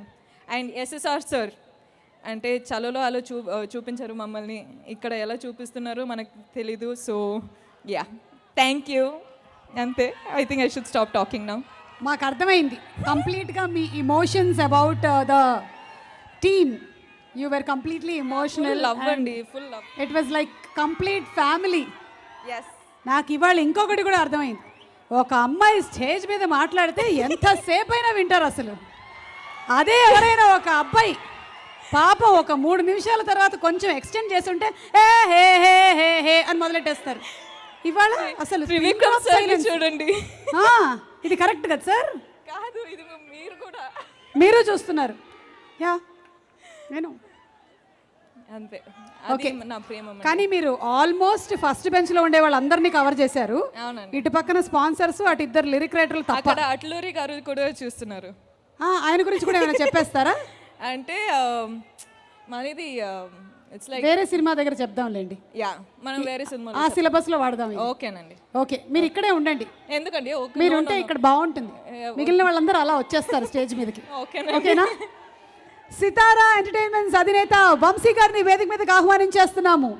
And SSR sir, అంటే చలోలో అలా చూపించారు మమ్మల్ని, ఇక్కడ ఎలా చూపిస్తున్నారో మనకు తెలీదు. So yeah, thank you. అంతే, I think I should stop talking now. మాకు అర్థమైంది కంప్లీట్గా మీ emotions about the team. You were completely emotional. Full love అండి, full love. It was like complete family. Yes. నాకు ఇవాళ ఇంకొకటి కూడా అర్థమైంది. ఒక అమ్మాయి స్టేజ్ మీద మాట్లాడితే ఎంతసేపు అయినా వింటారు అసలు. అదే ఎవరైనా ఒక అబ్బాయి పాపం ఒక 3 నిమిషాల తర్వాత కొంచెం ఎక్స్టెండ్ చేస్తుంటే ఏ హే హే హే హే అని మొదలెట్టేస్తారు. ఇవాళ అసలు చూడండి. ఇది కరెక్ట్ కదా సార్? కాదు, ఇది మీరు కూడా మీరు చూస్తున్నారు. యా, నేను అంతే. ఓకే, నా ప్రేమ. కానీ మీరు ఆల్మోస్ట్ ఫస్ట్ బెంచ్ లో ఉండే వాళ్ళందరినీ కవర్ చేశారు. అవునండి. ఇటు పక్కన స్పాన్సర్స్, అటు ఇద్దరు లిరిక్ రైటర్లు తప్ప. అక్కడ అట్లూరి గారు కూడా చూస్తున్నారు. ఆయన గురించి కూడా ఏమైనా చెప్పేస్తారా? అంటే మనది ఇట్స్ లైక్ వేరే సినిమా దగ్గర చెప్దాంలేండి. యా, మనం వేరే సినిమా ఆ సిలబస్ లో వాడదాం. ఓకేనండి. ఓకే, మీరు ఇక్కడే ఉండండి. ఎందుకండి? మీరు ఉంటే ఇక్కడ బాగుంటుంది. మిగిలిన వాళ్ళందరూ అలా వచ్చేస్తారు స్టేజ్ మీదకి. ఓకేనా? సితారా ఎంటర్టైన్మెంట్స్ అధినేత వంశీ గారిని వేదిక మీదకి ఆహ్వానించేస్తున్నాము.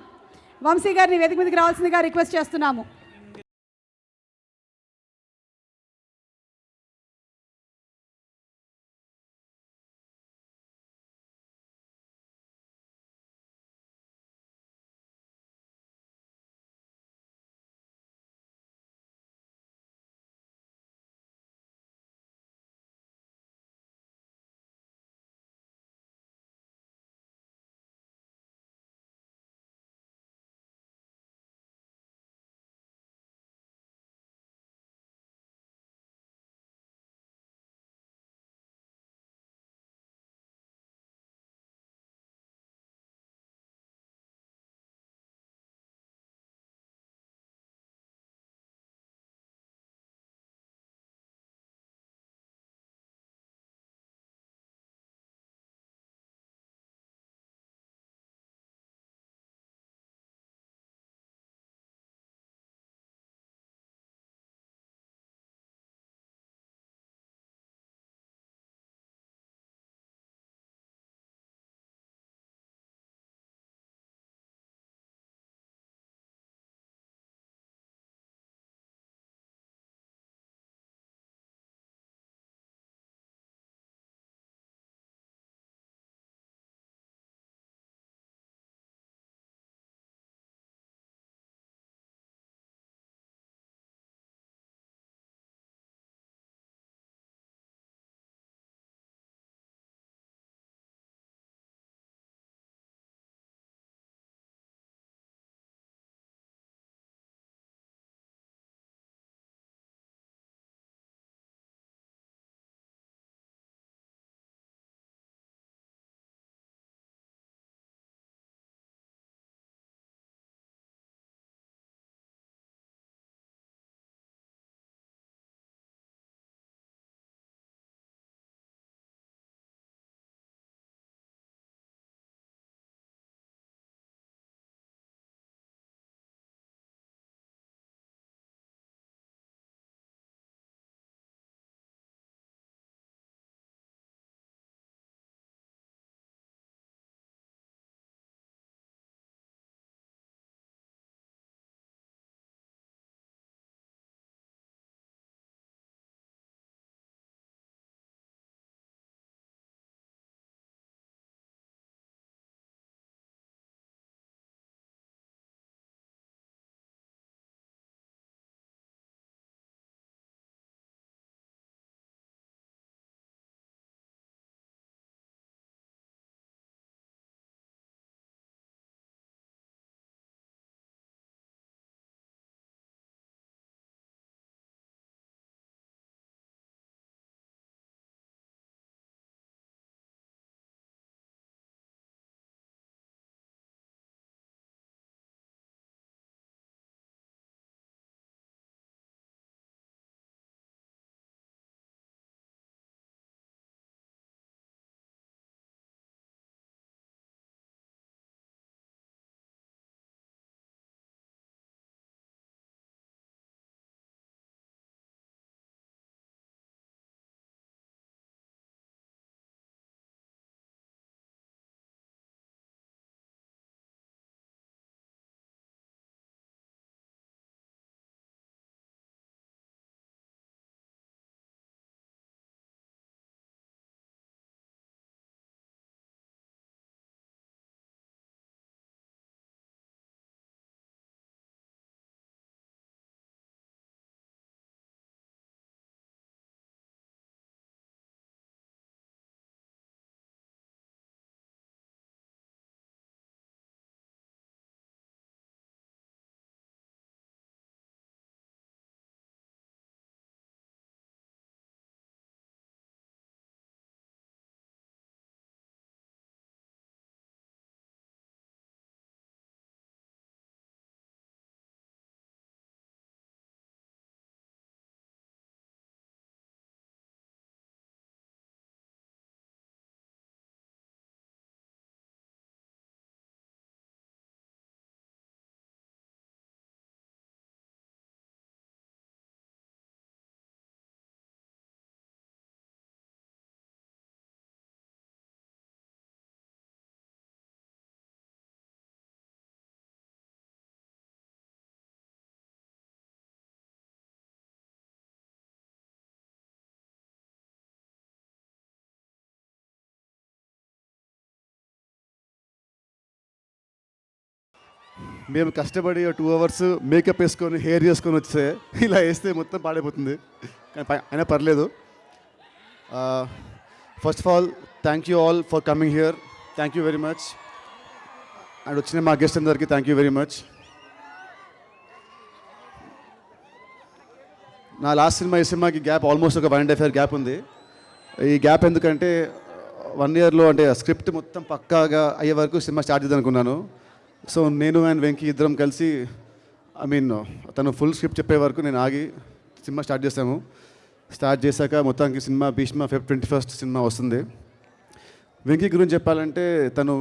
వంశీ గారిని వేదిక మీదకి రావాల్సిందిగా రిక్వెస్ట్ చేస్తున్నాము. మేము కష్టపడి 2 అవర్స్ మేకప్ వేసుకొని హెయిర్ చేసుకొని వస్తే ఇలా వేస్తే మొత్తం పాడైపోతుంది. కానీ అయినా పర్లేదు. First of all thank you all for coming here. Thank you very much. And వచ్చిన మా గెస్ట్ అందరికీ థ్యాంక్ యూ వెరీ మచ్. నా లాస్ట్ సినిమా ఈ సినిమాకి గ్యాప్ ఆల్మోస్ట్ ఒక 1.5 year గ్యాప్ ఉంది. ఈ గ్యాప్ ఎందుకంటే 1 yearలో అంటే స్క్రిప్ట్ మొత్తం పక్కాగా అయ్యే వరకు సినిమా స్టార్ట్ చేద్దాం అనుకున్నాను. సో నేను అండ్ వెంకీ ఇద్దరం కలిసి తను ఫుల్ స్క్రిప్ట్ చెప్పే వరకు నేను ఆగి సినిమా స్టార్ట్ చేసాము. స్టార్ట్ చేశాక మొత్తానికి cinema Bhishma Feb 21st cinema వస్తుంది. వెంకీ గురించి చెప్పాలంటే తను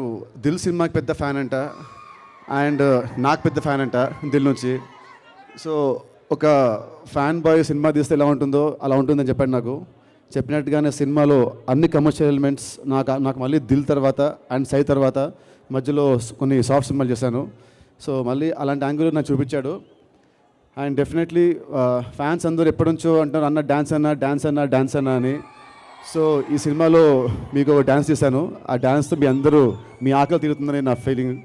దిల్ సినిమాకి పెద్ద ఫ్యాన్ అంట అండ్ నాకు పెద్ద ఫ్యాన్ అంట దిల్ నుంచి. సో ఒక ఫ్యాన్ బాయ్ సినిమా తీస్తే ఎలా ఉంటుందో అలా ఉంటుందని చెప్పాడు నాకు. చెప్పినట్టుగానే సినిమాలో అన్ని కమర్షియల్ ఎలిమెంట్స్ నాకు మళ్ళీ దిల్ తర్వాత అండ్ సై తర్వాత మధ్యలో కొన్ని సాఫ్ట్ సినిమాలు చేశాను. సో మళ్ళీ అలాంటి యాంగిల్ నాకు చూపించాడు. అండ్ డెఫినెట్లీ ఫ్యాన్స్ అందరూ ఎప్పటి నుంచో అంటారు అన్న డ్యాన్స్ అన్న అని. సో ఈ సినిమాలో మీకు ఒక డ్యాన్స్ చేశాను. ఆ డ్యాన్స్తో మీ ఆకలి తీరుతుందని నా ఫీలింగ్.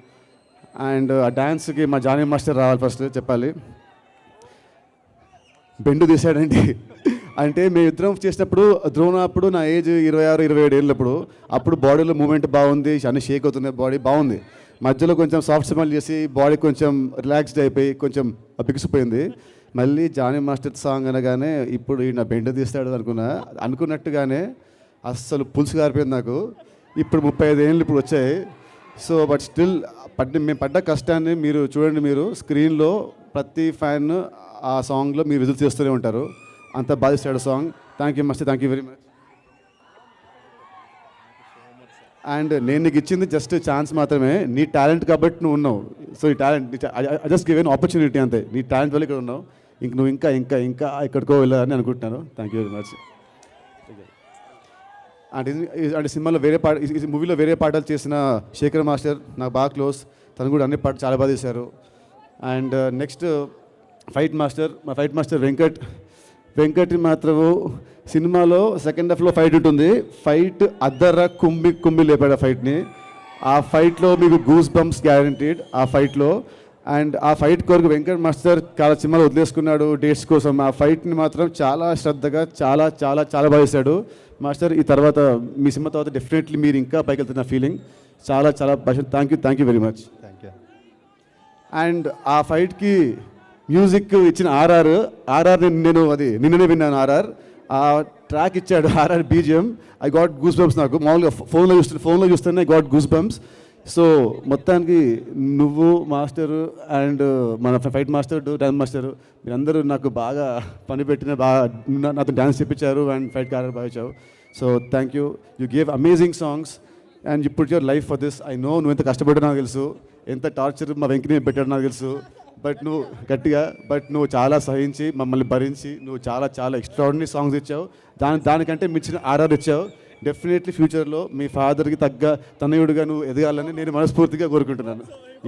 అండ్ ఆ డ్యాన్స్కి మా జానీ మాస్టర్ రావాలి ఫస్ట్ చెప్పాలి. బెండు తీశాడండి. అంటే మేము ఇద్దరం చేసినప్పుడు ద్రోణ అప్పుడు నా ఏజ్ 26-27 ఏళ్ళప్పుడు అప్పుడు బాడీలో మూమెంట్ బాగుంది, అన్ని షేక్ అవుతున్నాయి, బాడీ బాగుంది. మధ్యలో కొంచెం సాఫ్ట్ సినిమాలు చేసి బాడీ కొంచెం రిలాక్స్డ్ అయిపోయి కొంచెం బిగిసిపోయింది. మళ్ళీ జానీ మాస్టర్ సాంగ్ అనగానే ఇప్పుడు ఈ నా బెండ తీస్తాడు అనుకున్నట్టుగానే అస్సలు పులుసు గారిపోయింది నాకు. ఇప్పుడు 35 ఏళ్ళు ఇప్పుడు వచ్చాయి. సో బట్ స్టిల్ మేము పడ్డ కష్టాన్ని మీరు చూడండి. మీరు స్క్రీన్లో ప్రతి ఫ్యాన్ ఆ సాంగ్లో మీరు విజిల్ చేస్తూనే ఉంటారు. అంత బాధిస్తాడు song. Thank you much, thank you very much. And నేను నీకు ఇచ్చింది జస్ట్ ఛాన్స్ మాత్రమే. నీ టాలెంట్ కాబట్టి నువ్వు ఉన్నావు. సో ఈ talent I just give an opportunity అంతే. నీ టాలెంట్ వల్ల ఇక్కడ ఉన్నావు. నువ్వు ఇంకా ఇంకా ఇంకా ఎక్కడికో వెళ్ళాలని అనుకుంటున్నాను. Thank you very much. అంటే సినిమాలో ఈ మూవీలో వేరే పాటలు చేసిన శేఖర్ మాస్టర్ నాకు బాగా క్లోజ్. తను కూడా అన్ని పాటలు చాలా బాగా చేశారు. And next fight master Venkat మాత్రము సినిమాలో సెకండ్ హాఫ్లో ఫైట్ ఉంటుంది. ఫైట్ అద్దర కుంభి లేపాడు ఆ ఫైట్ని. ఆ ఫైట్లో మీకు గూస్ బంప్స్ గ్యారంటీడ్ ఆ ఫైట్లో. అండ్ ఆ ఫైట్ కొరకు వెంకట్ మాస్టర్ చాలా సినిమాలు వదిలేసుకున్నాడు డేట్స్ కోసం. ఆ ఫైట్ని మాత్రం చాలా శ్రద్ధగా చాలా చాలా చాలా బాగా చేశాడు మాస్టర్. ఈ తర్వాత మీ సినిమా తర్వాత డెఫినెట్లీ మీరు ఇంకా పైకి వెళ్తున్న ఫీలింగ్ చాలా చాలా thank you very much. And ఆ ఫైట్కి మ్యూజిక్ ఇచ్చిన ఆర్ఆర్ నేను అది నిన్ననే విన్నాను. ఆ ట్రాక్ ఇచ్చాడు RR BGM. I got goose bumps. నాకు మామూలుగా ఫోన్లో చూస్తేనే I got goose bumps. So మొత్తానికి నువ్వు మాస్టరు అండ్ మన ఫైట్ మాస్టర్ డ్యాన్స్ మాస్టర్ మీరందరూ నాకు బాగా పని పెట్టిన బాగా నాతో డ్యాన్స్ చెప్పించారు అండ్ ఫైట్ కారర్ బాగా ఇచ్చావు. So thank you. You gave amazing songs and you put your life for this. I know నువ్వు ఎంత కష్టపడ్డా నాకు తెలుసు, ఎంత టార్చర్ మా వెంకనే పెట్టాడు నాకు తెలుసు. బట్ నువ్వు చాలా సహించి మమ్మల్ని భరించి నువ్వు చాలా చాలా ఎక్స్ట్రాడినరీ సాంగ్స్ ఇచ్చావు. దానికంటే మించిన ఆర్ఆర్ ఇచ్చావు. డెఫినెట్లీ ఫ్యూచర్లో మీ ఫాదర్కి తగ్గ తనయుడిగా నువ్వు ఎదగాలని నేను మనస్ఫూర్తిగా కోరుకుంటున్నాను.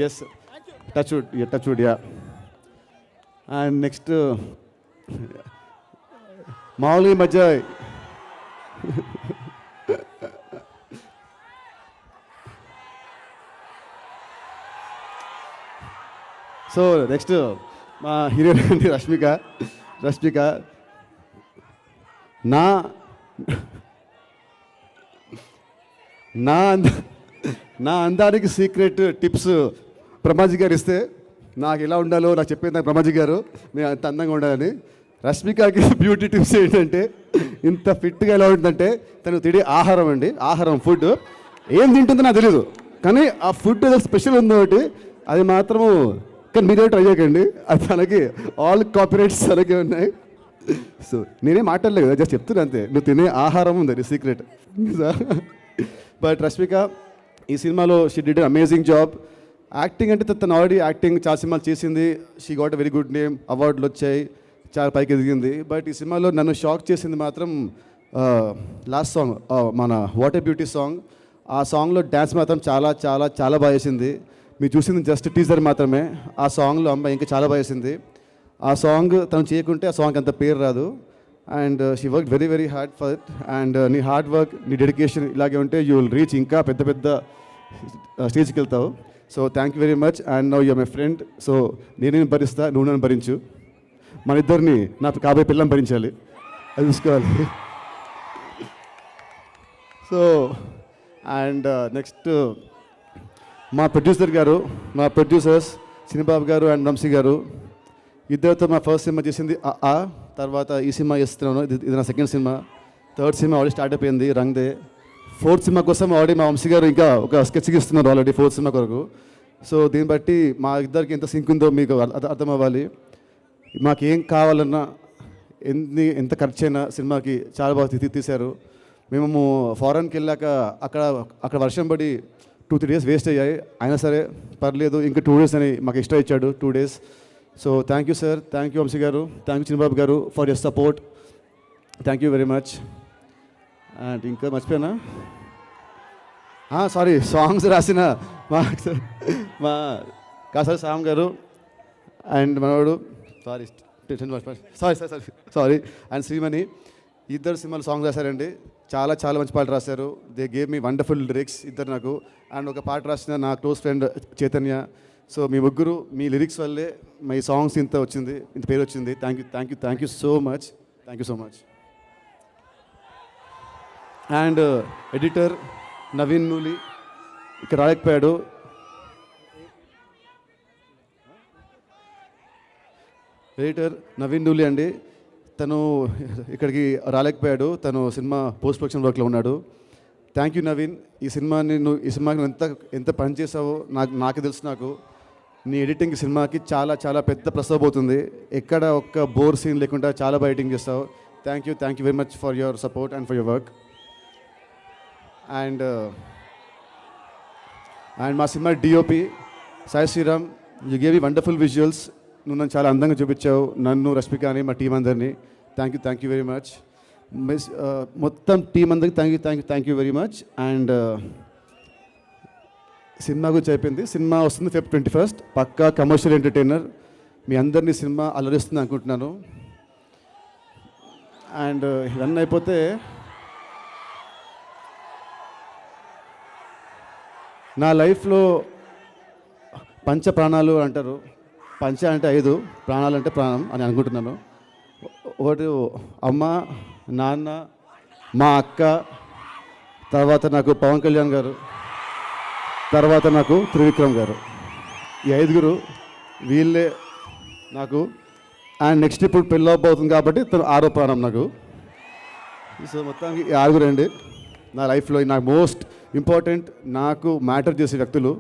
Yes, touch wood yeah. And next మామూలు ఈ మధ్య సో నెక్స్ట్ మా హీరోయిన్ అండి రష్మిక. నా అందానికి సీక్రెట్ టిప్స్ బ్రహ్మాజీ గారు ఇస్తే నాకు ఎలా ఉండాలో నాకు చెప్పేది నాకు బ్రహ్మాజీ గారు నేను అంత అందంగా ఉండాలని. రష్మికకి బ్యూటీ టిప్స్ ఏంటంటే ఇంత ఫిట్గా ఎలా ఉంటుందంటే తను తినే ఆహారం ఫుడ్ ఏం తింటుందో నాకు తెలీదు, కానీ ఆ ఫుడ్ ఏదో స్పెషల్ ఉంది ఒకటి, అది మాత్రము కానీ మీరే ట్రై చేయకండి. అది తనకి ఆల్ కాపీరైట్స్ తనకే ఉన్నాయి. సో నేనేం మాట్లాడలేదు కదా, జస్ట్ చెప్తున్నా అంతే. నువ్వు తినే ఆహారం ఉంది అది సీక్రెట్. బట్ రష్మిక ఈ సినిమాలో she did amazing job. Acting అంటే తను ఆల్రెడీ యాక్టింగ్ చాలా సినిమాలు చేసింది. She got a very good name, అవార్డులు వచ్చాయి, చాలా పైకి ఎదిగింది. బట్ ఈ సినిమాలో నన్ను షాక్ చేసింది మాత్రం లాస్ట్ సాంగ్, మన వాట్ ఎ బ్యూటీ సాంగ్. ఆ సాంగ్లో డ్యాన్స్ మాత్రం చాలా చాలా చాలా బాగా చేసింది. మీరు చూసింది జస్ట్ టీజర్ మాత్రమే. ఆ సాంగ్లో అమ్మాయి ఇంకా చాలా బాగా చేసింది. ఆ సాంగ్ తను చేయకుంటే ఆ సాంగ్ అంత పేరు రాదు. And she work very very hard for it. And నీ హార్డ్ వర్క్, నీ డెడికేషన్ ఇలాగే ఉంటే యూ విల్ రీచ్ ఇంకా పెద్ద పెద్ద స్టేజ్కి వెళ్తావు. So thank you very much. And now you're my friend. So నేనేం భరిస్తా, నువ్వు నన్ను భరించు. మన ఇద్దరిని నాకు కాబోయే పిల్లని భరించాలి, అది చూసుకోవాలి. సో అండ్ నెక్స్ట్ మా ప్రొడ్యూసర్ గారు, మా ప్రొడ్యూసర్స్ చిన్నబాబు గారు అండ్ వంశీ గారు, ఇద్దరితో మా ఫస్ట్ సినిమా చేసింది ఆ, తర్వాత ఈ సినిమా చేస్తున్నాను. ఇది నా second cinema. Third cinema already start అయిపోయింది, రంగ్దే. ఫోర్త్ సినిమా కోసం ఆల్రెడీ మా వంశీ గారు ఇంకా ఒక స్కెచ్కి ఇస్తున్నారు ఆల్రెడీ ఫోర్త్ సినిమా కొరకు. సో దీన్ని బట్టి మా ఇద్దరికి ఎంత సింక్ ఉందో మీకు అర్థం అవ్వాలి. మాకేం కావాలన్నా ఎంత ఖర్చు అయినా సినిమాకి చాలా బాగా తీశారు. మేము ఫారెన్కి వెళ్ళాక అక్కడ వర్షం పడి 2-3 డేస్ వేస్ట్ అయ్యాయి. అయినా సరే పర్లేదు, ఇంకా 2 డేస్ అని మాకు ఇష్టం ఇచ్చాడు, 2 days. So thank you sir, thank you Vamsi garu, thank you Chinnababu garu for your support. Thank you very much. And ఇంకా మర్చిపోయానా? సారీ, సాంగ్స్ రాసిన మా కాసారి సామ్ గారు అండ్ మనవాడు సారీ అండ్ శ్రీమణి, ఇద్దరు సినిమాలు సాంగ్స్ రాశారండి. చాలా చాలా మంచి పాటలు రాశారు. They gave me wonderful lyrics ఇద్దరు నాకు. అండ్ ఒక పాట రాసిన నా క్లోజ్ ఫ్రెండ్ చైతన్య. సో మీ ముగ్గురు మీ లిరిక్స్ వల్లే మీ సాంగ్స్ ఇంత పేరు వచ్చింది. Thank you so much. Thank you so much. And editor Naveen Nooli ఇక్కడ రాలేకపోయాడు. ఎడిటర్ నవీన్ నూలి అండి, తను ఇక్కడికి రాలేకపోయాడు, తను సినిమా పోస్ట్ ప్రొడక్షన్ వర్క్లో ఉన్నాడు. Thank you Naveen. ఈ సినిమాకి నువ్వు ఎంత పని చేసావో నాకు తెలుసు. నాకు నీ ఎడిటింగ్ సినిమాకి చాలా చాలా పెద్ద ప్లస్ అవబోతుంది. ఎక్కడ ఒక్క బోర్ సీన్ లేకుండా చాలా బాగా ఎడిటింగ్ చేస్తావు. Thank you very much for your support and for your work. And మా సినిమా DOP Sai Sriram, you gave you wonderful visuals. నువ్వు నన్ను చాలా అందంగా చూపించావు, నన్ను, రష్మికాని, మా టీం అందరినీ. Thank you very much. మొత్తం టీం అందరికి thank you very much. And cinema గురించి అయిపోయింది. సినిమా వస్తుంది February 21st. పక్కా కమర్షియల్ ఎంటర్టైనర్. మీ అందరినీ సినిమా అలరిస్తుంది అనుకుంటున్నాను. అండ్ ఇవన్నీ అయిపోతే నా లైఫ్లో పంచ ప్రాణాలు అంటారు. పంచ అంటే 5, ప్రాణాలు అంటే ప్రాణం అని అనుకుంటున్నాను. ఒకటి అమ్మ, నాన్న, మా అక్క, తర్వాత నాకు పవన్ కళ్యాణ్ గారు, తర్వాత నాకు త్రివిక్రమ్ గారు. ఈ 5 వీళ్ళే నాకు. అండ్ నెక్స్ట్ ఇప్పుడు పెళ్ళి అవుతుంది కాబట్టి 6వ ప్రాణం నాకు. సో మొత్తానికి 6 అండి నా లైఫ్లో. నాకు మోస్ట్ ఇంపార్టెంట్, నాకు మ్యాటర్ చేసే వ్యక్తులు.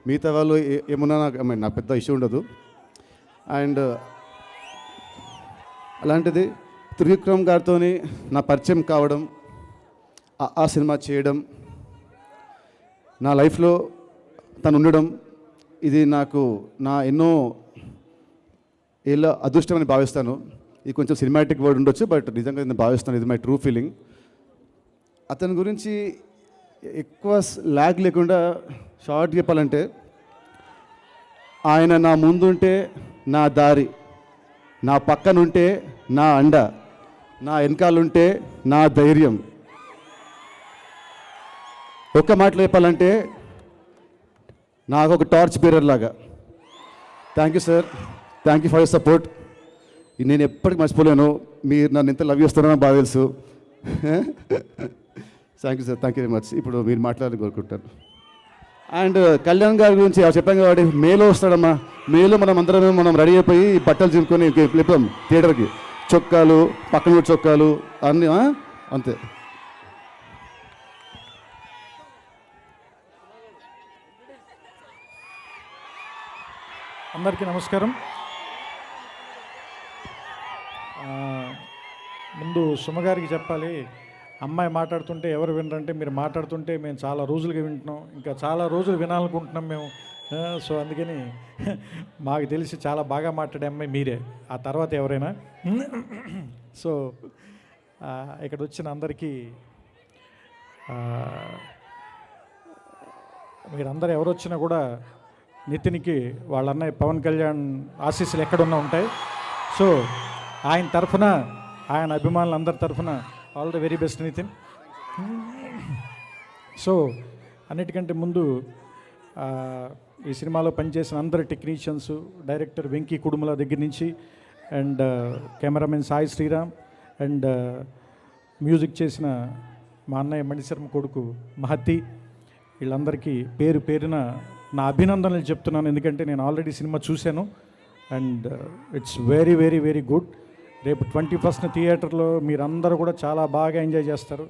మిగతా వాళ్ళు ఏమన్నా నాకు పెద్ద ఇష్యూ ఉండదు. అండ్ అలాంటిది త్రివిక్రమ్ గారితో నా పరిచయం కావడం, ఆ సినిమా చేయడం, నా లైఫ్లో తను ఉండడం, ఇది నాకు నా ఎన్నో ఏళ్ళ అదృష్టమని భావిస్తాను. ఇది కొంచెం సినిమాటిక్ వర్డ్ ఉండొచ్చు, బట్ నిజంగా నేను భావిస్తాను. ఇది మై ట్రూ ఫీలింగ్. అతని గురించి ఎక్కువ ల్యాగ్ లేకుండా షార్ట్ చెప్పాలంటే, ఆయన నా ముందుంటే నా దారి, నా పక్కనుంటే నా అండ, నా వెనకాలంటే నా ధైర్యం. ఒక్క మాటలో చెప్పాలంటే నాకు ఒక టార్చ్ బేరర్ లాగా. Thank you sir, thank you for your support. నేను ఎప్పటికీ మర్చిపోలేను. మీరు నన్ను ఎంత లవ్ చేస్తున్నారో బాగా తెలుసు. Thank you sir, thank you very much. ఇప్పుడు మీరు మాట్లాడాలని కోరుకుంటాను. అండ్ కళ్యాణ్ గారి గురించి చెప్పాం కాబట్టి మేలో వస్తాడమ్మా. మేలో మనం రెడీ అయిపోయి బట్టలు చింపుకొని వెళ్ళిపోయాం థియేటర్కి. చొక్కాలు, పక్కన చొక్కాలు అన్నీ అంతే. అందరికీ నమస్కారం. ముందు సుమగారికి చెప్పాలి, అమ్మాయి మాట్లాడుతుంటే ఎవరు వినరంటే మీరు మాట్లాడుతుంటే మేము చాలా రోజులుగా వింటున్నాం, ఇంకా చాలా రోజులు వినాలనుకుంటున్నాం మేము. సో అందుకని మాకు తెలిసి చాలా బాగా మాట్లాడే అమ్మాయి మీరే, ఆ తర్వాత ఎవరైనా. సో ఇక్కడ వచ్చిన అందరికీ మీరందరూ ఎవరు వచ్చినా కూడా నితిన్కి వాళ్ళ అన్నయ్య పవన్ కళ్యాణ్ ఆశీస్సులు ఎక్కడున్నా ఉంటాయి. సో ఆయన తరఫున, ఆయన అభిమానులందరి తరఫున all the very best Nithin. So అన్నిటికంటే ముందు ఈ సినిమాలో పనిచేసిన అందరు టెక్నీషియన్స్, డైరెక్టర్ వెంకీ కుడుముల దగ్గర నుంచి, and cameraman Sai Sriram, and music చేసిన మా అన్నయ్య మణిశర్మ కొడుకు మహతి, వీళ్ళందరికీ పేరు పేరున నా అభినందనలు చెప్తున్నాను. ఎందుకంటే నేను ఆల్రెడీ సినిమా చూశాను and it's very very very good. రేపు 21st థియేటర్లో మీరందరూ కూడా చాలా బాగా ఎంజాయ్ చేస్తారు,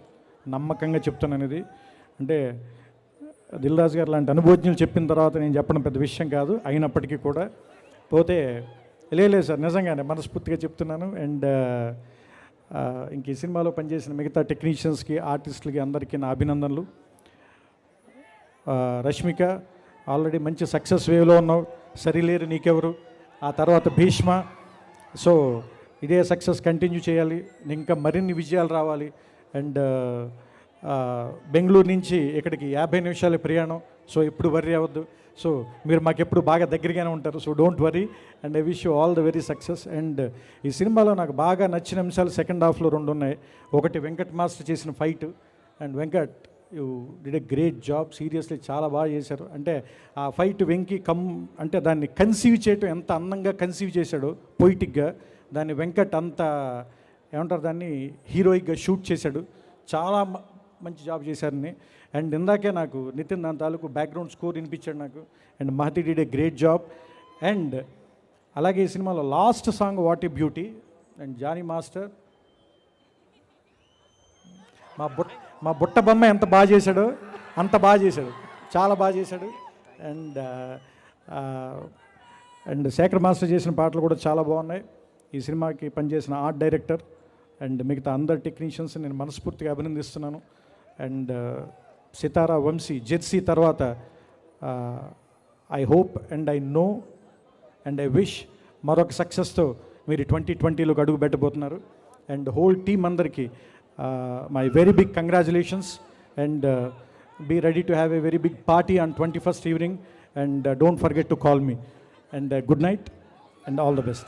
నమ్మకంగా చెప్తున్నాను. ఇది అంటే దిల్ రాజు గారు లాంటి అనుభవజ్ఞులు చెప్పిన తర్వాత నేను చెప్పడం పెద్ద విషయం కాదు, అయినప్పటికీ కూడా పోతే లేదు సార్, నిజంగానే మనస్ఫూర్తిగా చెప్తున్నాను. అండ్ ఇంక ఈ సినిమాలో పనిచేసిన మిగతా టెక్నీషియన్స్కి, ఆర్టిస్టులకి అందరికీ నా అభినందనలు. రష్మిక ఆల్రెడీ మంచి సక్సెస్ వేవ్లో ఉన్నావు, సరిలేరు నీకెవరు, ఆ తర్వాత భీష్మ. సో ఇదే సక్సెస్ కంటిన్యూ చేయాలి, ఇంకా మరిన్ని విజయాలు రావాలి. అండ్ బెంగళూరు నుంచి ఇక్కడికి 50 నిమిషాల ప్రయాణం, సో ఎప్పుడు వర్రీ అవ్వద్దు. సో మీరు మాకెప్పుడు బాగా దగ్గరగానే ఉంటారు, so don't worry. And I wish you all the very success. And ఈ సినిమాలో నాకు బాగా నచ్చిన అంశాలు సెకండ్ హాఫ్లో 2 ఉన్నాయి. ఒకటి వెంకట్ మాస్టర్ చేసిన fight, and Venkat you did a great job, seriously చాలా బాగా చేశారు. అంటే ఆ ఫైట్ వెంకీ అంటే దాన్ని కన్సీవ్ చేయటం ఎంత అందంగా కన్సీవ్ చేశాడు, పొయిటిక్గా. దాన్ని వెంకట్ అంత ఏమంటారు దాన్ని హీరోయిక్గా షూట్ చేశాడు, చాలా మంచి జాబ్ చేశారని. అండ్ ఇందాకే నాకు నితిన్ దాని తాలూకు బ్యాక్గ్రౌండ్ స్కోర్ వినిపించాడు నాకు. And Mahati did a great job. And అలాగే ఈ సినిమాలో last song what a beauty. And Jani master మా బుట్ట బొమ్మ ఎంత బాగా చేశాడో అంత బాగా చేశాడు, చాలా బాగా చేశాడు. అండ్ శేఖర్ మాస్టర్ చేసిన పాటలు కూడా చాలా బాగున్నాయి. ఈ సినిమాకి పనిచేసిన ఆర్ట్ డైరెక్టర్ అండ్ మిగతా అందరు టెక్నీషియన్స్ నేను మనస్ఫూర్తిగా అభినందిస్తున్నాను. అండ్ సితారా, వంశీ, జెర్సీ తర్వాత I hope and I know and I wish మరొక సక్సెస్తో మీరు 2020లోకి అడుగు పెట్టబోతున్నారు. అండ్ హోల్ టీమ్ అందరికీ my very big congratulations. And be ready to have a very big party on 21st evening, and don't forget to call me. And good night and all the best.